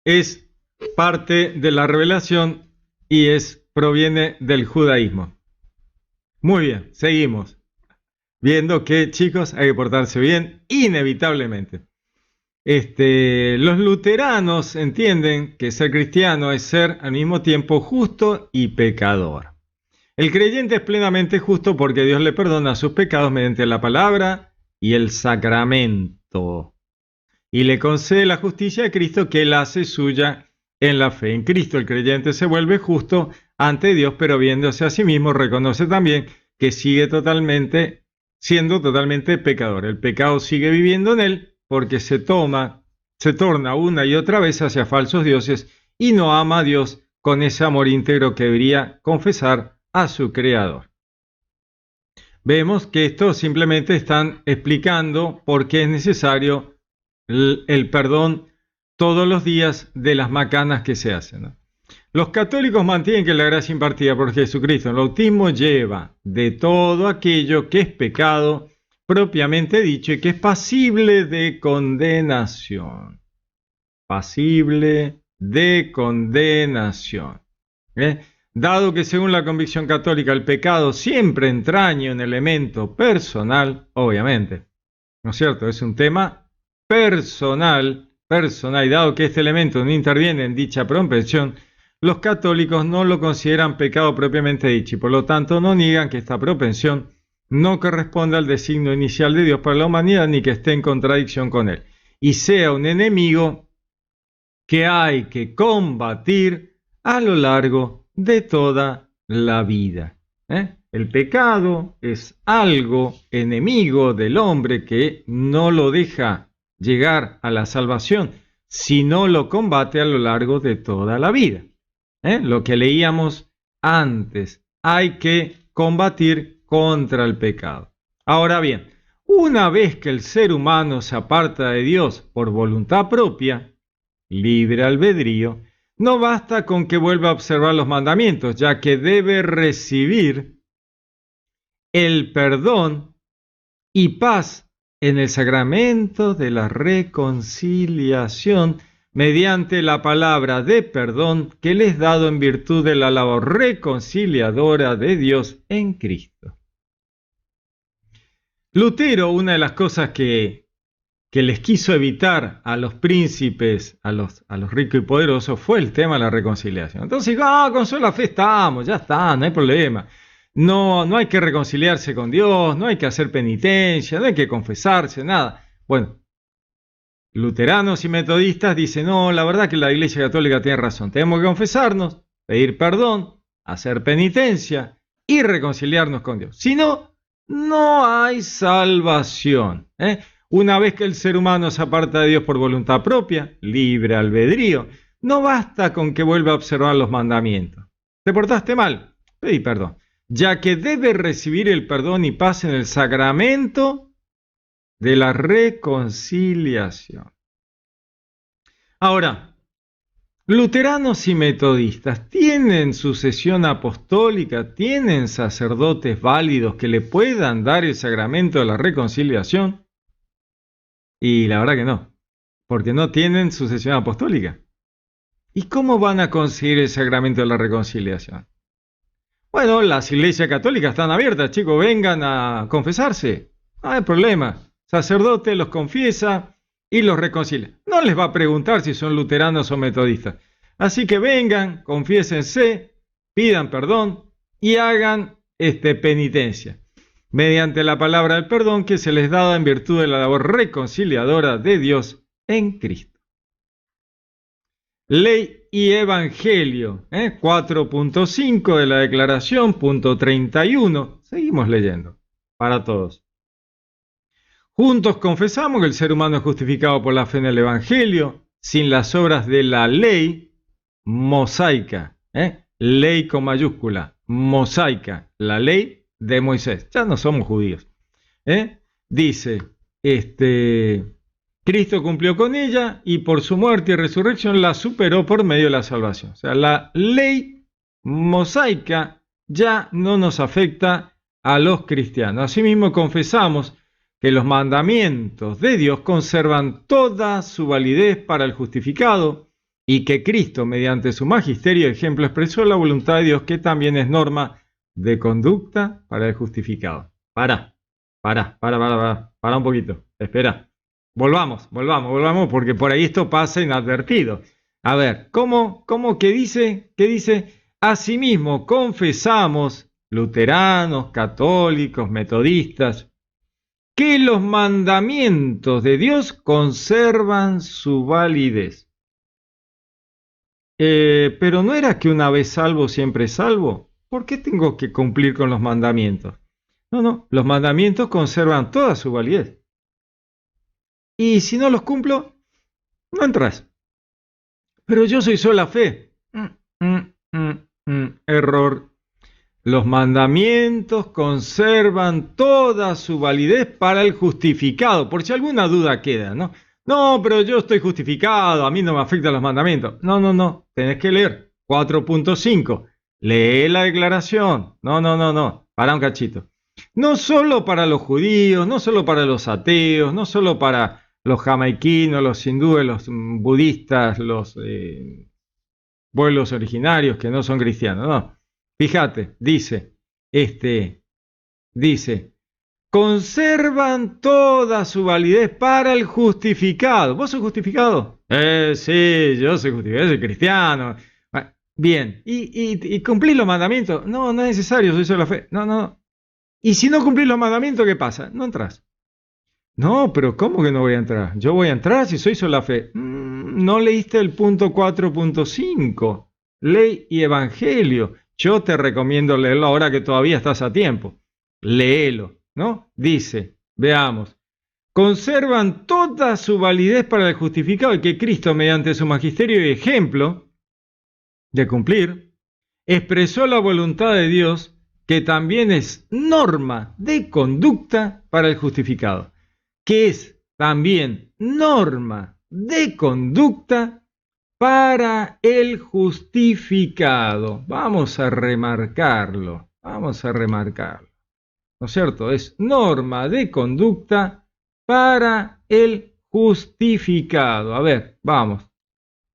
es parte de la revelación y proviene del judaísmo. Muy bien, seguimos. Viendo que, chicos, hay que portarse bien, inevitablemente. Los luteranos entienden que ser cristiano es ser al mismo tiempo justo y pecador. El creyente es plenamente justo porque Dios le perdona sus pecados mediante la palabra y el sacramento, y le concede la justicia de Cristo que él hace suya en la fe. En Cristo el creyente se vuelve justo ante Dios, pero viéndose a sí mismo reconoce también que sigue siendo totalmente pecador. El pecado sigue viviendo en él porque se torna una y otra vez hacia falsos dioses y no ama a Dios con ese amor íntegro que debería confesar a su Creador. Vemos que esto simplemente están explicando por qué es necesario el perdón todos los días de las macanas que se hacen, ¿no? Los católicos mantienen que la gracia impartida por Jesucristo en el bautismo lleva de todo aquello que es pecado propiamente dicho y que es pasible de condenación. Pasible de condenación. Dado que según la convicción católica el pecado siempre entraña un elemento personal, obviamente, ¿no es cierto? Es un tema personal, y dado que este elemento no interviene en dicha propensión, los católicos no lo consideran pecado propiamente dicho y por lo tanto no niegan que esta propensión no corresponde al designio inicial de Dios para la humanidad ni que esté en contradicción con él y sea un enemigo que hay que combatir a lo largo de toda la vida. El pecado es algo enemigo del hombre que no lo deja llegar a la salvación, sino lo combate a lo largo de toda la vida. Lo que leíamos antes, hay que combatir contra el pecado. Ahora bien, una vez que el ser humano se aparta de Dios por voluntad propia, libre albedrío, no basta con que vuelva a observar los mandamientos, ya que debe recibir el perdón y paz en el sacramento de la reconciliación mediante la palabra de perdón que les es dado en virtud de la labor reconciliadora de Dios en Cristo. Lutero, una de las cosas que les quiso evitar a los príncipes, a los ricos y poderosos, fue el tema de la reconciliación. Entonces, con sola fe estamos, ya está, no hay problema. No hay que reconciliarse con Dios, no hay que hacer penitencia, no hay que confesarse, nada. Bueno, luteranos y metodistas dicen, no, la verdad que la Iglesia Católica tiene razón. Tenemos que confesarnos, pedir perdón, hacer penitencia y reconciliarnos con Dios. Si no, no hay salvación. Una vez que el ser humano se aparta de Dios por voluntad propia, libre albedrío, no basta con que vuelva a observar los mandamientos. ¿Te portaste mal? Pedí perdón. Ya que debe recibir el perdón y paz en el sacramento de la reconciliación. Ahora, luteranos y metodistas tienen sucesión apostólica, tienen sacerdotes válidos que le puedan dar el sacramento de la reconciliación. Y la verdad que no, porque no tienen sucesión apostólica. ¿Y cómo van a conseguir el sacramento de la reconciliación? Bueno, las iglesias católicas están abiertas, chicos, vengan a confesarse. No hay problema. Sacerdote los confiesa y los reconcilia. No les va a preguntar si son luteranos o metodistas. Así que vengan, confiésense, pidan perdón y hagan penitencia mediante la palabra del perdón que se les da en virtud de la labor reconciliadora de Dios en Cristo. Ley y evangelio. 4.5 de la declaración, punto 31. Seguimos leyendo, para todos. Juntos confesamos que el ser humano es justificado por la fe en el evangelio, sin las obras de la ley mosaica. Ley con mayúscula, mosaica, la ley de Moisés. Ya no somos judíos. Dice, Cristo cumplió con ella y por su muerte y resurrección la superó por medio de la salvación. O sea, la ley mosaica ya no nos afecta a los cristianos. Asimismo, confesamos que los mandamientos de Dios conservan toda su validez para el justificado y que Cristo, mediante su magisterio y ejemplo, expresó la voluntad de Dios, que también es norma de conducta para el justificado. Para un poquito, espera. Volvamos, porque por ahí esto pasa inadvertido. A ver, ¿cómo que dice? ¿Qué dice? Asimismo, confesamos, luteranos, católicos, metodistas, que los mandamientos de Dios conservan su validez. Pero ¿no era que una vez salvo, siempre salvo? ¿Por qué tengo que cumplir con los mandamientos? No, los mandamientos conservan toda su validez. Y si no los cumplo, no entras. Pero yo soy sola fe. Error. Los mandamientos conservan toda su validez para el justificado, por si alguna duda queda, ¿no? No, pero yo estoy justificado, a mí no me afectan los mandamientos. No, tenés que leer 4.5. Lee la declaración. No, para un cachito. No solo para los judíos, no solo para los ateos, no solo para los jamaiquinos, los hindúes, los budistas, los pueblos originarios que no son cristianos, no. Fíjate, dice, conservan toda su validez para el justificado. ¿Vos sos justificado? Sí, yo soy justificado, soy cristiano. Bien, ¿y cumplís los mandamientos? No es necesario, soy solo fe. No. Y si no cumplís los mandamientos, ¿qué pasa? No entras. No, pero ¿cómo que no voy a entrar? Yo voy a entrar si soy sola fe. No leíste el punto 4.5, ley y evangelio. Yo te recomiendo leerlo ahora que todavía estás a tiempo. Léelo, ¿no? Dice, veamos, conservan toda su validez para el justificado y que Cristo, mediante su magisterio y ejemplo de cumplir, expresó la voluntad de Dios, que también es norma de conducta para el justificado, que es también norma de conducta para el justificado. Vamos a remarcarlo. ¿No es cierto? Es norma de conducta para el justificado. A ver, vamos.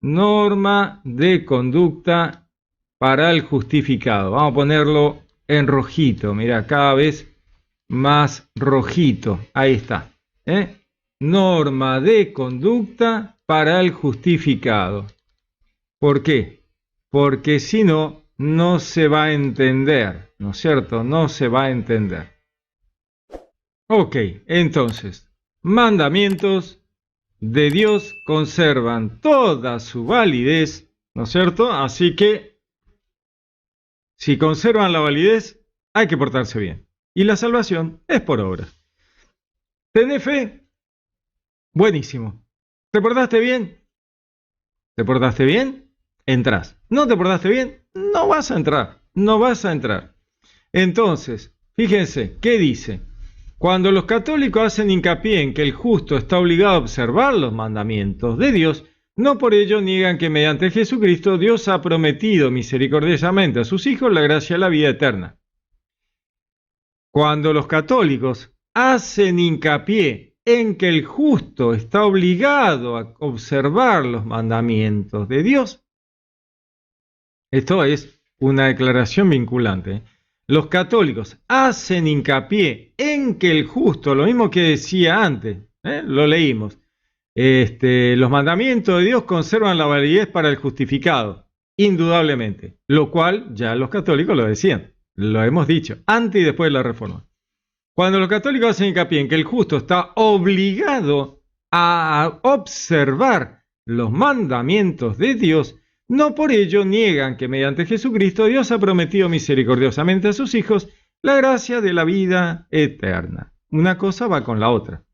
Norma de conducta para el justificado. Vamos a ponerlo en rojito. Mira, cada vez más rojito. Ahí está. Norma de conducta para el justificado. ¿Por qué? Porque si no, no se va a entender, ¿no es cierto? No se va a entender. Ok, entonces, mandamientos de Dios conservan toda su validez, ¿no es cierto? Así que, si conservan la validez, hay que portarse bien. Y la salvación es por obra. ¿Tenés fe? Buenísimo. ¿Te portaste bien? ¿Te portaste bien? Entrás. ¿No te portaste bien? No vas a entrar. Entonces, fíjense, ¿qué dice? Cuando los católicos hacen hincapié en que el justo está obligado a observar los mandamientos de Dios, no por ello niegan que mediante Jesucristo Dios ha prometido misericordiosamente a sus hijos la gracia y la vida eterna. Cuando los católicos hacen hincapié en que el justo está obligado a observar los mandamientos de Dios, esto es una declaración vinculante. Los católicos hacen hincapié en que el justo, lo mismo que decía antes, lo leímos, los mandamientos de Dios conservan la validez para el justificado, indudablemente, lo cual ya los católicos lo decían, lo hemos dicho, antes y después de la Reforma. Cuando los católicos hacen hincapié en que el justo está obligado a observar los mandamientos de Dios, No por ello niegan que mediante Jesucristo Dios ha prometido misericordiosamente a sus hijos la gracia de la vida eterna. Una cosa va con la otra.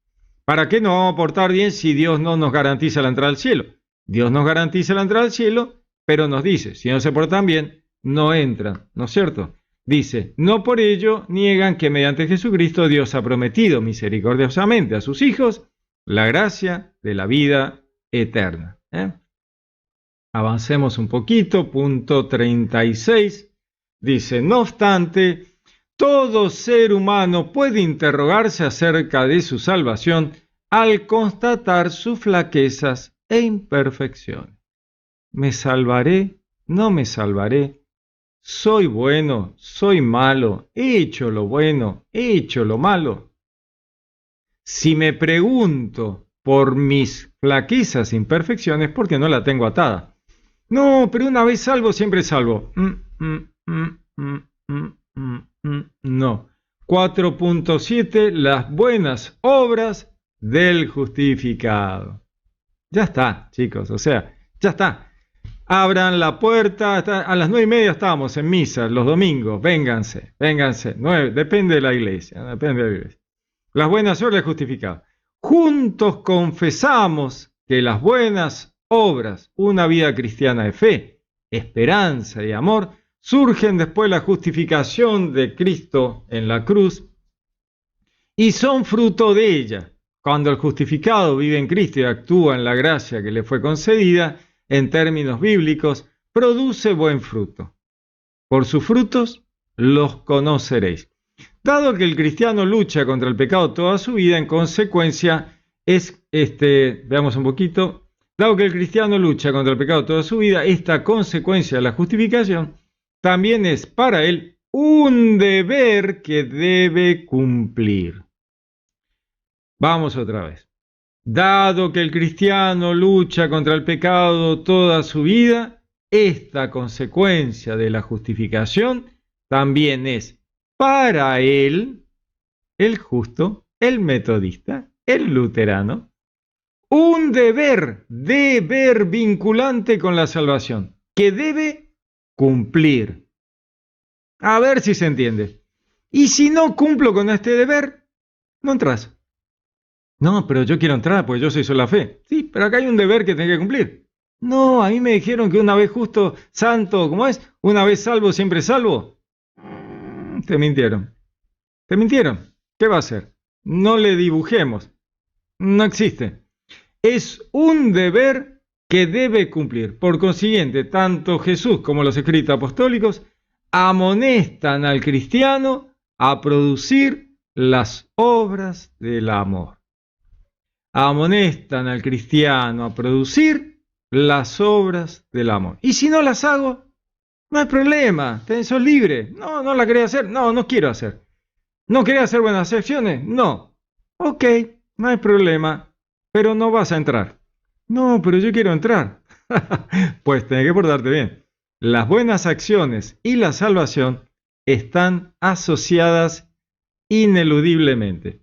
¿Para qué nos vamos a portar bien si Dios no nos garantiza la entrada al cielo? Dios nos garantiza la entrada al cielo, pero nos dice, si no se portan bien, no entran, ¿no es cierto? Dice, no por ello niegan que mediante Jesucristo Dios ha prometido misericordiosamente a sus hijos la gracia de la vida eterna. Avancemos un poquito, punto 36. Dice, no obstante, todo ser humano puede interrogarse acerca de su salvación al constatar sus flaquezas e imperfecciones. ¿Me salvaré? ¿No me salvaré? ¿Soy bueno? ¿Soy malo? ¿He hecho lo bueno? ¿He hecho lo malo? Si me pregunto por mis flaquezas e imperfecciones, ¿por qué no la tengo atada? No, pero una vez salvo, siempre salvo. No. 4.7. Las buenas obras del justificado. Ya está, chicos, o sea, ya está. Abran la puerta, a las 9:30 estábamos en misa, los domingos, vénganse, 9, depende de la iglesia, Las buenas obras del justificado. Juntos confesamos que las buenas obras, una vida cristiana de fe, esperanza y amor, surgen después de la justificación de Cristo en la cruz y son fruto de ella. Cuando el justificado vive en Cristo y actúa en la gracia que le fue concedida, en términos bíblicos, produce buen fruto. Por sus frutos los conoceréis. Dado que el cristiano lucha contra el pecado toda su vida, en consecuencia, veamos un poquito. Dado que el cristiano lucha contra el pecado toda su vida, esta consecuencia de la justificación también es para él un deber que debe cumplir. Vamos otra vez. Dado que el cristiano lucha contra el pecado toda su vida, esta consecuencia de la justificación también es para él, el justo, el metodista, el luterano, un deber vinculante con la salvación, que debe cumplir. A ver si se entiende. Y si no cumplo con este deber, no entras. No, pero yo quiero entrar porque yo soy sola fe. Sí, pero acá hay un deber que tengo que cumplir. No, a mí me dijeron que una vez justo, santo, ¿cómo es? Una vez salvo, siempre salvo. Te mintieron. Te mintieron. ¿Qué va a hacer? No le dibujemos. No existe. Es un deber que debe cumplir. Por consiguiente, tanto Jesús como los escritos apostólicos amonestan al cristiano a producir las obras del amor. Amonestan al cristiano a producir las obras del amor. Y si no las hago, no hay problema, sos libre. No la querés hacer, no quiero hacer. ¿No querés hacer buenas acciones? No. Ok, no hay problema, pero no vas a entrar. No, pero yo quiero entrar. Pues tenés que portarte bien. Las buenas acciones y la salvación están asociadas ineludiblemente.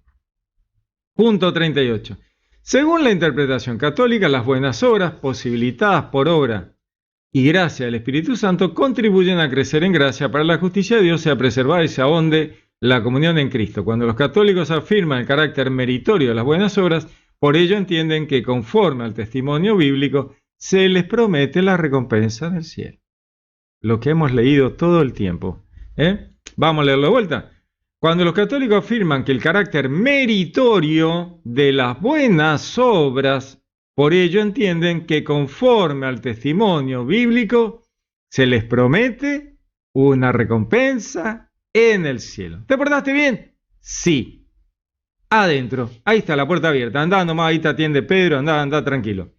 Punto 38. Según la interpretación católica, las buenas obras, posibilitadas por obra y gracia del Espíritu Santo, contribuyen a crecer en gracia para la justicia de Dios sea preservada y se ahonde la comunión en Cristo. Cuando los católicos afirman el carácter meritorio de las buenas obras, por ello entienden que conforme al testimonio bíblico, se les promete la recompensa del cielo. Lo que hemos leído todo el tiempo. Vamos a leerlo de vuelta. Cuando los católicos afirman que el carácter meritorio de las buenas obras, por ello entienden que conforme al testimonio bíblico, se les promete una recompensa en el cielo. ¿Te portaste bien? Sí. Adentro. Ahí está la puerta abierta. Andá nomás, ahí te atiende Pedro, andá tranquilo.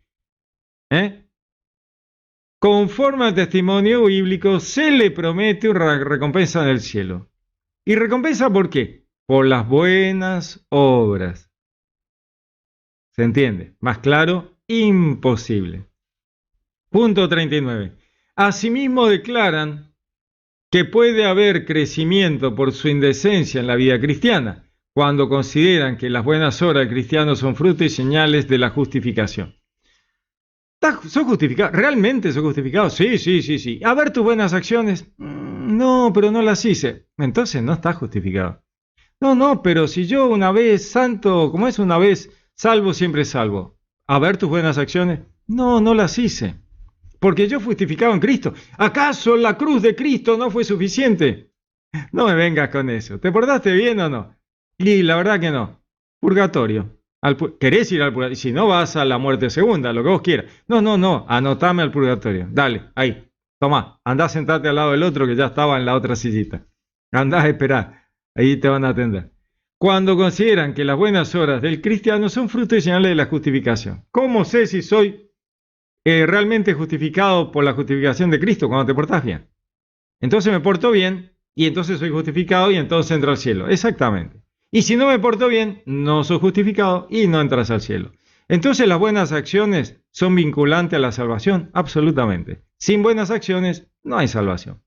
Conforme al testimonio bíblico, se le promete una recompensa en el cielo. ¿Y recompensa por qué? Por las buenas obras. ¿Se entiende? Más claro, imposible. Punto 39. Asimismo declaran que puede haber crecimiento por su indecencia en la vida cristiana, cuando consideran que las buenas obras del cristiano son fruto y señales de la justificación. ¿Sos justificado? ¿Realmente sos justificado? Sí, sí, sí, sí. A ver tus buenas acciones. No, pero no las hice. Entonces no estás justificado. No, no, pero si yo una vez santo, como es una vez salvo, siempre salvo. A ver tus buenas acciones. No, no las hice. Porque yo justificado en Cristo. ¿Acaso la cruz de Cristo no fue suficiente? No me vengas con eso. ¿Te portaste bien o no? Y la verdad que no. Purgatorio. ¿Querés ir al purgatorio? Si no, vas a la muerte segunda, lo que vos quieras. No, no, no. Anotame al purgatorio. Dale, ahí. Tomá. Andá, sentate al lado del otro que ya estaba en la otra sillita. Andá a esperar. Ahí te van a atender. Cuando consideran que las buenas obras del cristiano son fruto y señales de la justificación. ¿Cómo sé si soy realmente justificado por la justificación de Cristo cuando te portás bien? Entonces me porto bien y entonces soy justificado y entonces entro al cielo. Exactamente. Y si no me porto bien, no soy justificado y no entras al cielo. Entonces las buenas acciones son vinculantes a la salvación, absolutamente. Sin buenas acciones no hay salvación.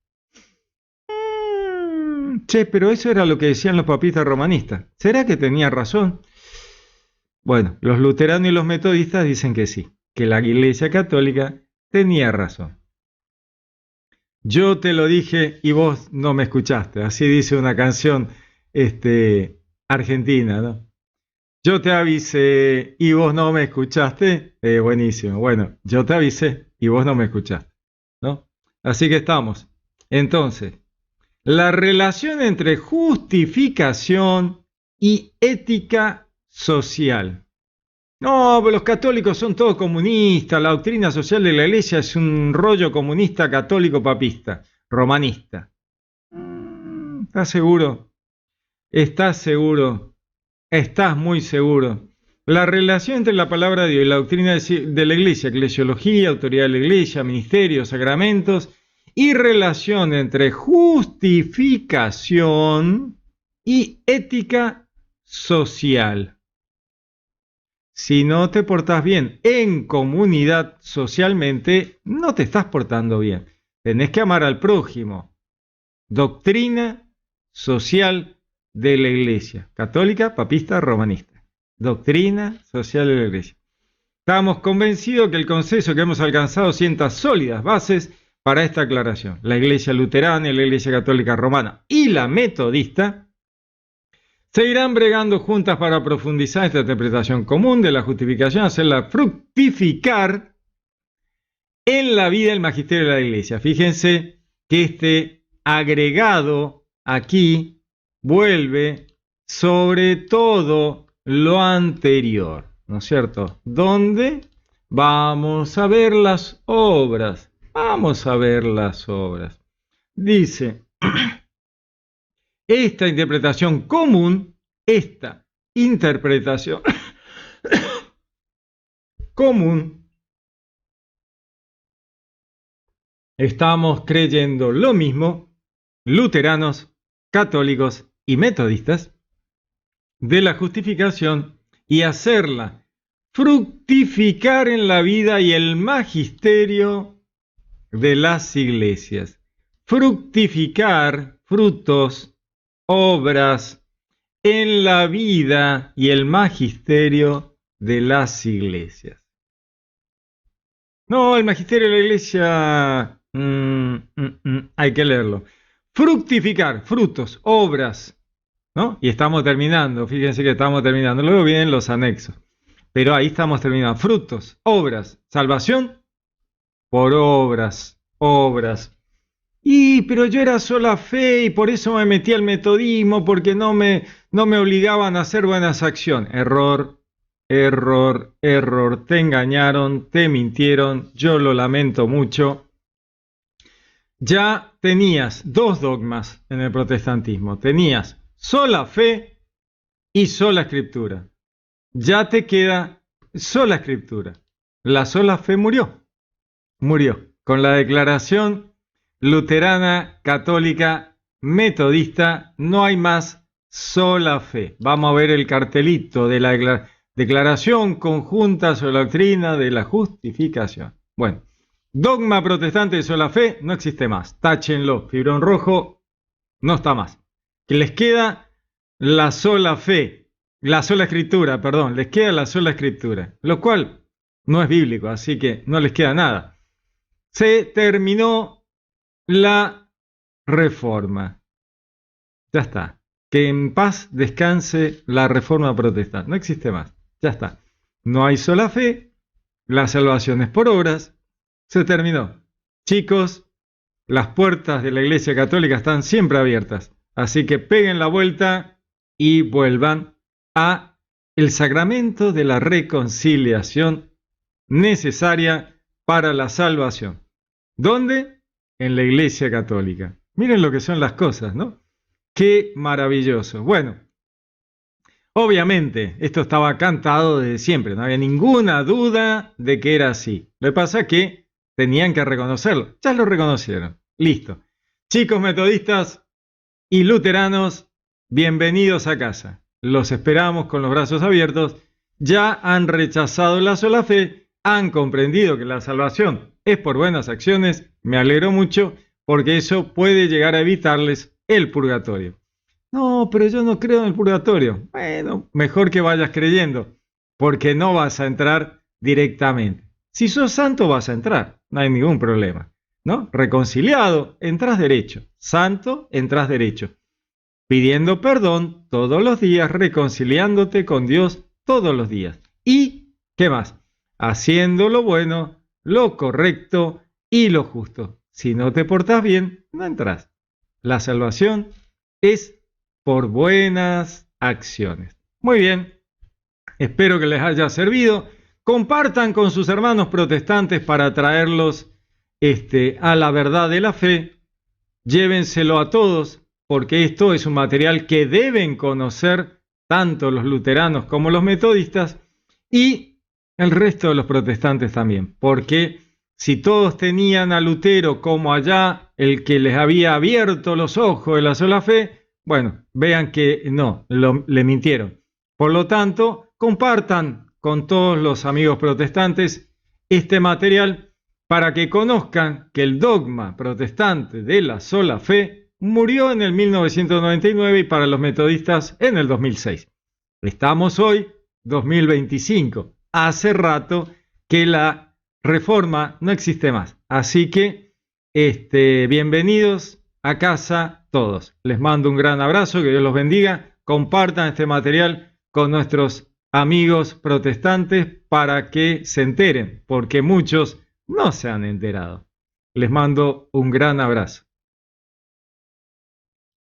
Che, pero eso era lo que decían los papistas romanistas. ¿Será que tenía razón? Bueno, los luteranos y los metodistas dicen que sí, que la Iglesia Católica tenía razón. Yo te lo dije y vos no me escuchaste. Así dice una canción argentina, ¿no? Yo te avisé y vos no me escuchaste. Buenísimo. Bueno, yo te avisé y vos no me escuchaste, ¿no? Así que estamos. Entonces, la relación entre justificación y ética social. No, pero los católicos son todos comunistas, la doctrina social de la Iglesia es un rollo comunista, católico, papista, romanista. ¿Estás seguro? ¿Estás seguro? ¿Estás muy seguro? La relación entre la palabra de Dios y la doctrina de la Iglesia, eclesiología, autoridad de la Iglesia, ministerios, sacramentos, y relación entre justificación y ética social. Si no te portás bien en comunidad socialmente, no te estás portando bien. Tenés que amar al prójimo. Doctrina social de la Iglesia. Católica, papista, romanista. Doctrina social de la Iglesia. Estamos convencidos que el consenso que hemos alcanzado sienta sólidas bases para esta aclaración. La Iglesia luterana, la Iglesia católica romana y la metodista seguirán bregando juntas para profundizar esta interpretación común de la justificación, hacerla fructificar en la vida del magisterio de la Iglesia. Fíjense que este agregado aquí vuelve sobre todo lo anterior, ¿no es cierto? ¿Dónde? Vamos a ver las obras. Vamos a ver las obras. Dice, esta interpretación común, común, estamos creyendo lo mismo, luteranos, católicos y metodistas, de la justificación y hacerla fructificar en la vida y el magisterio de las iglesias. Fructificar, frutos, obras en la vida y el magisterio de las iglesias. No, el magisterio de la iglesia hay que leerlo. Fructificar, frutos, obras, ¿no? Y estamos terminando, fíjense que estamos terminando. Luego vienen los anexos, pero ahí estamos terminando. Frutos, obras, salvación por obras, obras. Pero yo era sola fe y por eso me metí al metodismo, porque no me obligaban a hacer buenas acciones. Error, error, error. Te engañaron, te mintieron, yo lo lamento mucho. Ya tenías dos dogmas en el protestantismo. Tenías sola fe y sola escritura. Ya te queda sola escritura. La sola fe murió. Murió. Con la declaración luterana, católica, metodista, no hay más sola fe. Vamos a ver el cartelito de la declaración conjunta sobre la doctrina de la justificación. Bueno, dogma protestante de sola fe no existe más. Táchenlo, fibrón rojo, no está más. Que les queda la sola fe, la sola escritura, perdón, les queda la sola escritura. Lo cual, no es bíblico, así que no les queda nada. Se terminó la reforma. Ya está. Que en paz descanse la reforma protestante. No existe más. Ya está. No hay sola fe. La salvación es por obras. Se terminó. Chicos, las puertas de la Iglesia Católica están siempre abiertas. Así que peguen la vuelta y vuelvan a el sacramento de la reconciliación necesaria para la salvación. ¿Dónde? En la Iglesia Católica. Miren lo que son las cosas, ¿no? Qué maravilloso. Bueno, obviamente esto estaba cantado desde siempre, no había ninguna duda de que era así. Lo que pasa es que tenían que reconocerlo. Ya lo reconocieron. Listo. Chicos metodistas y luteranos, bienvenidos a casa. Los esperamos con los brazos abiertos. Ya han rechazado la sola fe, han comprendido que la salvación es por buenas acciones. Me alegro mucho porque eso puede llegar a evitarles el purgatorio. No, pero yo no creo en el purgatorio. Bueno, mejor que vayas creyendo, porque no vas a entrar directamente. Si sos santo vas a entrar, no hay ningún problema, ¿no? Reconciliado, entras derecho. Santo, entras derecho. Pidiendo perdón todos los días, reconciliándote con Dios todos los días. ¿Y qué más? Haciendo lo bueno, lo correcto y lo justo. Si no te portás bien, no entras. La salvación es por buenas acciones. Muy bien, espero que les haya servido. Compartan con sus hermanos protestantes para traerlos a la verdad de la fe. Llévenselo a todos, porque esto es un material que deben conocer tanto los luteranos como los metodistas y el resto de los protestantes también, porque si todos tenían a Lutero como allá el que les había abierto los ojos de la sola fe, bueno, vean que no, le mintieron. Por lo tanto, compartan con todos los amigos protestantes este material para que conozcan que el dogma protestante de la sola fe murió en el 1999 y para los metodistas en el 2006. Estamos hoy, 2025. Hace rato que la reforma no existe más. Así que, bienvenidos a casa todos. Les mando un gran abrazo, que Dios los bendiga. Compartan este material con nuestros amigos protestantes para que se enteren, porque muchos no se han enterado. Les mando un gran abrazo.